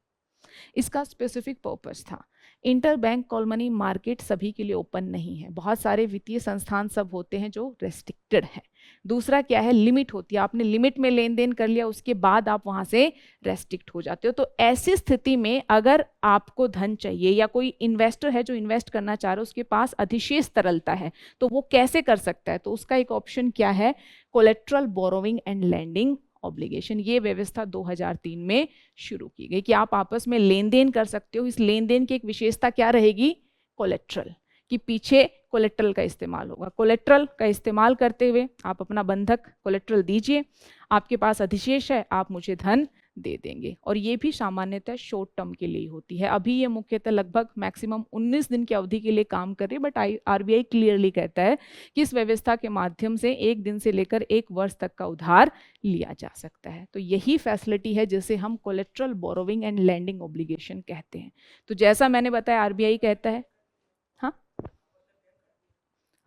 इसका स्पेसिफिक पर्पस था। Inter bank call money market सभी के लिए ओपन नहीं है, बहुत सारे वित्तीय संस्थान सब होते हैं जो रेस्ट्रिक्टेड है। दूसरा क्या है, लिमिट होती है, आपने लिमिट में लेन देन कर लिया उसके बाद आप वहां से रेस्ट्रिक्ट हो जाते हो। तो ऐसी स्थिति में अगर आपको धन चाहिए या कोई इन्वेस्टर है जो इन्वेस्ट करना चाह रहा है, उसके पास अधिशेष तरलता है, तो वो कैसे कर सकता है? तो उसका एक ऑप्शन क्या है, collateral borrowing and lending obligation. ये व्यवस्था 2003 में शुरू की गई कि आप आपस में लेन देन कर सकते हो। इस लेन देन की एक विशेषता क्या रहेगी? कोलेट्रल, कि पीछे कोलेट्रल का इस्तेमाल होगा। कोलेट्रल का इस्तेमाल करते हुए आप अपना बंधक कोलेट्रल दीजिए, आपके पास अधिशेष है, आप मुझे धन दे देंगे। और ये भी सामान्यतः शॉर्ट टर्म के लिए होती है। अभी ये मुख्यतः लगभग मैक्सिमम 19 दिन की अवधि के लिए काम कर रही है, बट आरबीआई क्लियरली कहता है कि इस व्यवस्था के माध्यम से 1 दिन से लेकर 1 वर्ष तक का उधार लिया जा सकता है। तो यही फैसिलिटी है जिसे हम collateral borrowing and lending obligation कहते हैं। तो जैसा मैंने बताया आरबीआई कहता है,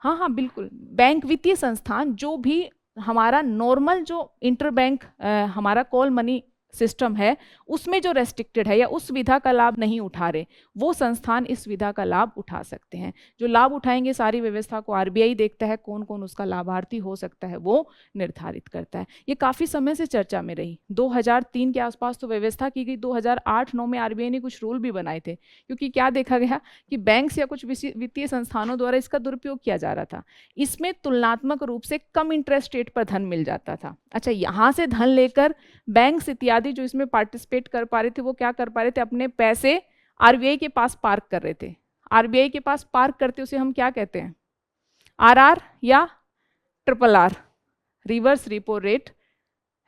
हाँ बिल्कुल, बैंक वित्तीय संस्थान जो भी हमारा नॉर्मल जो इंटरबैंक हमारा कॉल मनी सिस्टम है उसमें जो रेस्ट्रिक्टेड है या उस सुविधा का लाभ नहीं उठा रहे, वो संस्थान इस सुविधा का लाभ उठा सकते हैं। जो लाभ उठाएंगे सारी व्यवस्था को आरबीआई देखता है, कौन कौन उसका लाभार्थी हो सकता है वो निर्धारित करता है। ये काफ़ी समय से चर्चा में रही। 2003 के आसपास तो व्यवस्था की गई, 2008-9 में आरबीआई ने कुछ रूल भी बनाए थे, क्योंकि क्या देखा गया कि बैंक्स या कुछ वित्तीय संस्थानों द्वारा इसका दुरुपयोग किया जा रहा था। इसमें तुलनात्मक रूप से कम इंटरेस्ट रेट पर धन मिल जाता था। अच्छा, यहाँ से धन लेकर बैंक्स इत्यादि जो इसमें पार्टिसिपेट कर पा रहे थे वो क्या कर पा रहे थे, अपने पैसे आरबीआई के पास पार्क कर रहे थे। आरबीआई के पास पार्क करते उसे हम क्या कहते हैं, आरआर या triple R, reverse repo rate,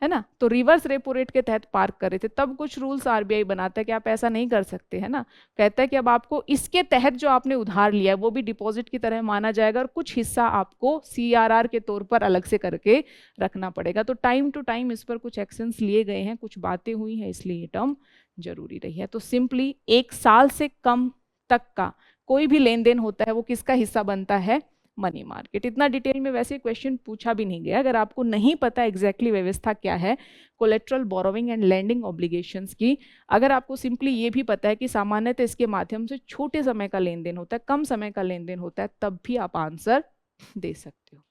है ना। तो रिवर्स रेपो रेट के तहत पार्क कर रहे थे। तब कुछ रूल्स आरबीआई बनाता है कि आप ऐसा नहीं कर सकते, है ना। कहता है कि अब आपको इसके तहत जो आपने उधार लिया है वो भी डिपॉजिट की तरह माना जाएगा और कुछ हिस्सा आपको सीआरआर के तौर पर अलग से करके रखना पड़ेगा। तो टाइम टू टाइम इस पर कुछ एक्शंस लिए गए हैं, कुछ बातें हुई हैं, इसलिए ये टर्म जरूरी रही है। तो सिंपली 1 साल से कम तक का कोई भी लेन देन होता है वो किसका हिस्सा बनता है, मनी मार्केट। इतना डिटेल में वैसे क्वेश्चन पूछा भी नहीं गया। अगर आपको नहीं पता एग्जैक्टली व्यवस्था क्या है collateral borrowing and lending obligations की, अगर आपको सिंपली ये भी पता है कि सामान्यतः इसके माध्यम से छोटे समय का लेन देन होता है, कम समय का लेन देन होता है, तब भी आप आंसर दे सकते हो।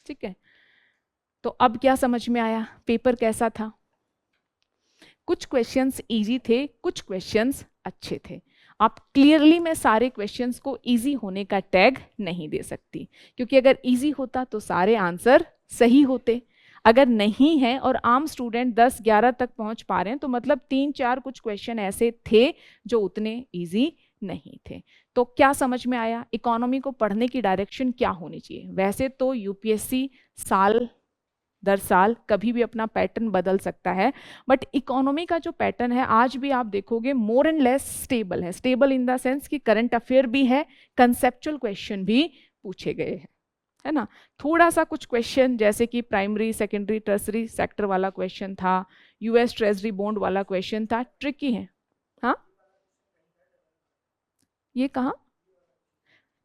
ठीक है, तो अब क्या समझ में आया, पेपर कैसा था? कुछ क्वेश्चंस इजी थे, कुछ क्वेश्चंस अच्छे थे। आप क्लियरली मैं सारे क्वेश्चंस को इजी होने का टैग नहीं दे सकती, क्योंकि अगर इजी होता तो सारे आंसर सही होते। अगर नहीं है और आम स्टूडेंट 10-11 तक पहुंच पा रहे हैं तो मतलब 3-4 कुछ क्वेश्चन ऐसे थे जो उतने इजी नहीं थे। तो क्या समझ में आया, इकोनॉमी को पढ़ने की डायरेक्शन क्या होनी चाहिए? वैसे तो यूपीएससी साल दर साल कभी भी अपना पैटर्न बदल सकता है, बट इकोनॉमी का जो पैटर्न है आज भी आप देखोगे मोर एंड लेस स्टेबल है। स्टेबल इन द सेंस कि करंट अफेयर भी है, कंसेप्चुअल क्वेश्चन भी पूछे गए हैं, है ना। थोड़ा सा कुछ क्वेश्चन जैसे कि प्राइमरी सेकेंडरी टर्सरी सेक्टर वाला क्वेश्चन था, यूएस ट्रेजरी बॉन्ड वाला क्वेश्चन था, ट्रिकी है। हाँ, ये कहाँ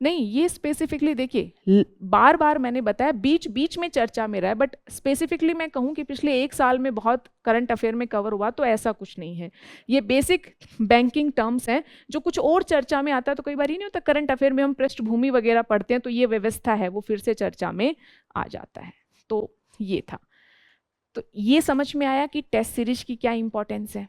नहीं, ये स्पेसिफिकली देखिए बार बार मैंने बताया बीच बीच में चर्चा में रहा है, बट स्पेसिफिकली मैं कहूँ कि पिछले 1 साल में बहुत करंट अफेयर में कवर हुआ तो ऐसा कुछ नहीं है। ये बेसिक बैंकिंग टर्म्स हैं जो कुछ और चर्चा में आता है। तो कई बार ही नहीं होता करंट अफेयर में हम पृष्ठभूमि वगैरह पढ़ते हैं तो ये व्यवस्था है वो फिर से चर्चा में आ जाता है। तो ये था, तो ये समझ में आया कि टेस्ट सीरीज की क्या इंपॉर्टेंस है,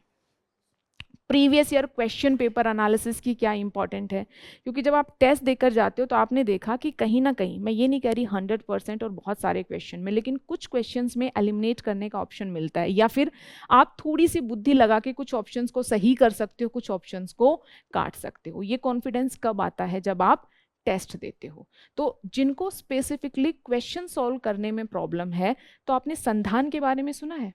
previous year question paper analysis की क्या इंपॉर्टेंट है। क्योंकि जब आप टेस्ट देकर जाते हो तो आपने देखा कि कहीं ना कहीं, मैं ये नहीं कह रही 100% और बहुत सारे क्वेश्चन में, लेकिन कुछ क्वेश्चंस में एलिमिनेट करने का ऑप्शन मिलता है, या फिर आप थोड़ी सी बुद्धि लगा के कुछ ऑप्शंस को सही कर सकते हो, कुछ ऑप्शंस को काट सकते हो। ये कॉन्फिडेंस कब आता है, जब आप टेस्ट देते हो। तो जिनको स्पेसिफिकली क्वेश्चन सॉल्व करने में प्रॉब्लम है, तो आपने संधान के बारे में सुना है,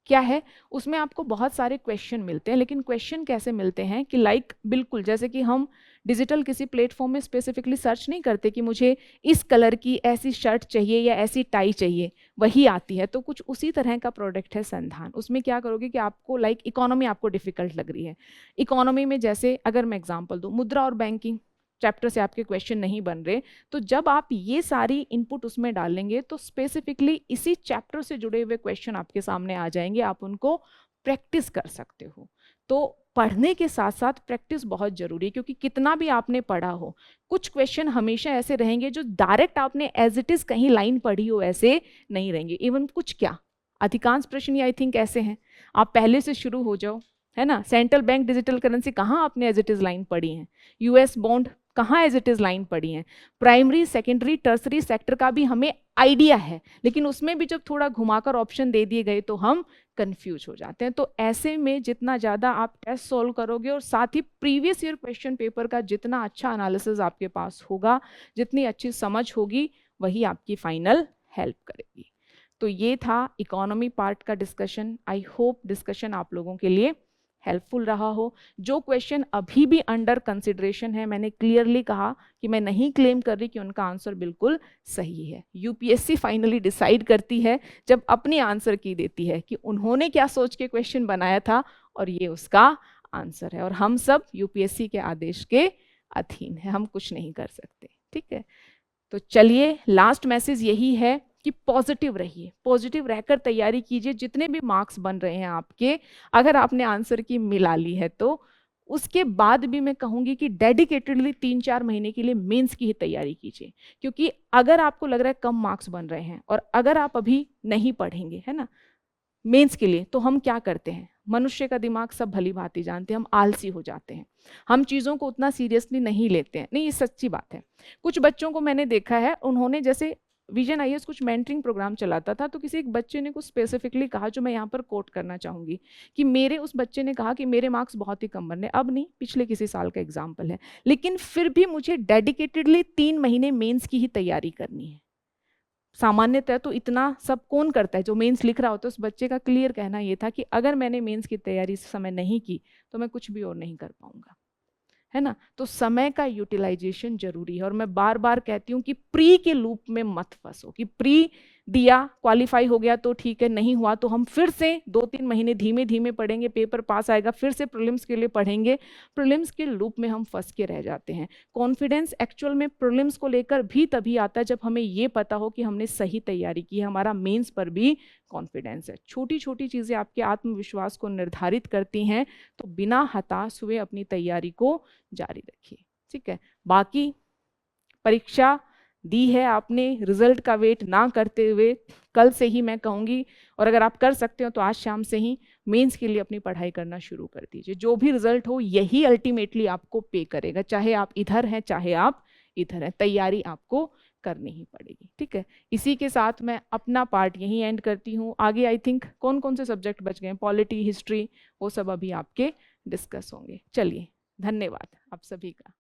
क्या है? उसमें आपको बहुत सारे क्वेश्चन मिलते हैं, लेकिन क्वेश्चन कैसे मिलते हैं कि लाइक बिल्कुल जैसे कि हम डिजिटल किसी प्लेटफॉर्म में स्पेसिफिकली सर्च नहीं करते कि मुझे इस कलर की ऐसी शर्ट चाहिए या ऐसी टाई चाहिए, वही आती है। तो कुछ उसी तरह का प्रोडक्ट है संधान। उसमें क्या करोगे कि आपको लाइक इकोनॉमी आपको डिफिकल्ट लग रही है, इकोनॉमी में जैसे अगर मैं एग्जाम्पल दूँ, मुद्रा और बैंकिंग चैप्टर से आपके क्वेश्चन नहीं बन रहे, तो जब आप ये सारी इनपुट उसमें डालेंगे तो स्पेसिफिकली इसी चैप्टर से जुड़े हुए क्वेश्चन आपके सामने आ जाएंगे, आप उनको प्रैक्टिस कर सकते हो। तो पढ़ने के साथ साथ प्रैक्टिस बहुत जरूरी है, क्योंकि कितना भी आपने पढ़ा हो, कुछ क्वेश्चन हमेशा ऐसे रहेंगे जो डायरेक्ट आपने एज इट इज कहीं लाइन पढ़ी हो ऐसे नहीं रहेंगे। इवन कुछ क्या, अधिकांश प्रश्न आई थिंक ऐसे हैं, आप पहले से शुरू हो जाओ, है ना। सेंट्रल बैंक डिजिटल करेंसी कहाँ आपने एज इट इज लाइन पढ़ी है, यूएस बॉन्ड कहाँ एज इट इज लाइन पड़ी है। प्राइमरी सेकेंडरी टर्सरी सेक्टर का भी हमें आइडिया है, लेकिन उसमें भी जब थोड़ा घुमाकर ऑप्शन दे दिए गए तो हम कंफ्यूज हो जाते हैं। तो ऐसे में जितना ज़्यादा आप टेस्ट सॉल्व करोगे और साथ ही प्रीवियस ईयर क्वेश्चन पेपर का जितना अच्छा एनालिसिस आपके पास होगा, जितनी अच्छी समझ होगी, वही आपकी फाइनल हेल्प करेगी। तो ये था इकोनॉमी पार्ट का डिस्कशन। आई होप डिस्कशन आप लोगों के लिए हेल्पफुल रहा हो। जो क्वेश्चन अभी भी अंडर कंसिडरेशन है, मैंने क्लियरली कहा कि मैं नहीं क्लेम कर रही कि उनका आंसर बिल्कुल सही है। यूपीएससी फाइनली डिसाइड करती है जब अपनी आंसर की देती है कि उन्होंने क्या सोच के क्वेश्चन बनाया था और ये उसका आंसर है, और हम सब यूपीएससी के आदेश के अधीन है, हम कुछ नहीं कर सकते। ठीक है, तो चलिए लास्ट मैसेज यही है कि पॉजिटिव रहिए, पॉजिटिव रहकर तैयारी कीजिए। जितने भी मार्क्स बन रहे हैं आपके, अगर आपने आंसर की मिला ली है तो उसके बाद भी मैं कहूंगी कि डेडिकेटेडली 3-4 महीने के लिए मेंस की ही तैयारी कीजिए। क्योंकि अगर आपको लग रहा है कम मार्क्स बन रहे हैं और अगर आप अभी नहीं पढ़ेंगे, है ना, मेंस के लिए, तो हम क्या करते हैं, मनुष्य का दिमाग सब भली भांति जानते हैं, हम आलसी हो जाते हैं, हम चीज़ों को उतना सीरियसली नहीं लेते हैं। नहीं, ये सच्ची बात है। कुछ बच्चों को मैंने देखा है, उन्होंने जैसे विजन आईएएस कुछ मेंटरिंग प्रोग्राम चलाता था, तो किसी एक बच्चे ने कुछ स्पेसिफिकली कहा जो मैं यहाँ पर कोट करना चाहूंगी कि मेरे उस बच्चे ने कहा कि मेरे मार्क्स बहुत ही कम बन रहे, अब नहीं, पिछले किसी साल का एग्जाम्पल है, लेकिन फिर भी मुझे डेडिकेटेडली 3 महीने मेंस की ही तैयारी करनी है। सामान्यतः तो इतना सब कौन करता है, जो मेंस लिख रहा होता है। उस बच्चे का क्लियर कहना ये था कि अगर मैंने मेंस की तैयारी इस समय नहीं की तो मैं कुछ भी और नहीं कर पाऊंगा, है ना। तो समय का यूटिलाइजेशन जरूरी है, और मैं बार बार कहती हूँ कि प्री के लूप में मत फंसो कि प्री दिया, क्वालिफाई हो गया तो ठीक है, नहीं हुआ तो हम फिर से 2-3 महीने धीमे धीमे पढ़ेंगे, पेपर पास आएगा, फिर से प्रीलिम्स के लिए पढ़ेंगे। प्रीलिम्स के लूप में हम फंस के रह जाते हैं। कॉन्फिडेंस एक्चुअल में प्रीलिम्स को लेकर भी तभी आता है जब हमें ये पता हो कि हमने सही तैयारी की है, हमारा मेंस पर भी कॉन्फिडेंस है। छोटी छोटी चीज़ें आपके आत्मविश्वास को निर्धारित करती हैं, तो बिना हताश हुए अपनी तैयारी को जारी रखिए। ठीक है, बाकी परीक्षा दी है आपने, रिजल्ट का वेट ना करते हुए कल से ही मैं कहूँगी, और अगर आप कर सकते हो तो आज शाम से ही मेंस के लिए अपनी पढ़ाई करना शुरू कर दीजिए। जो भी रिजल्ट हो यही अल्टीमेटली आपको पे करेगा, चाहे आप इधर हैं चाहे आप इधर हैं, तैयारी आपको करनी ही पड़ेगी। ठीक है, इसी के साथ मैं अपना पार्ट यहीं एंड करती हूँ। आगे आई थिंक कौन कौन से सब्जेक्ट बच गए, पॉलिटी, हिस्ट्री, वो सब अभी आपके डिस्कस होंगे। चलिए, धन्यवाद आप सभी का।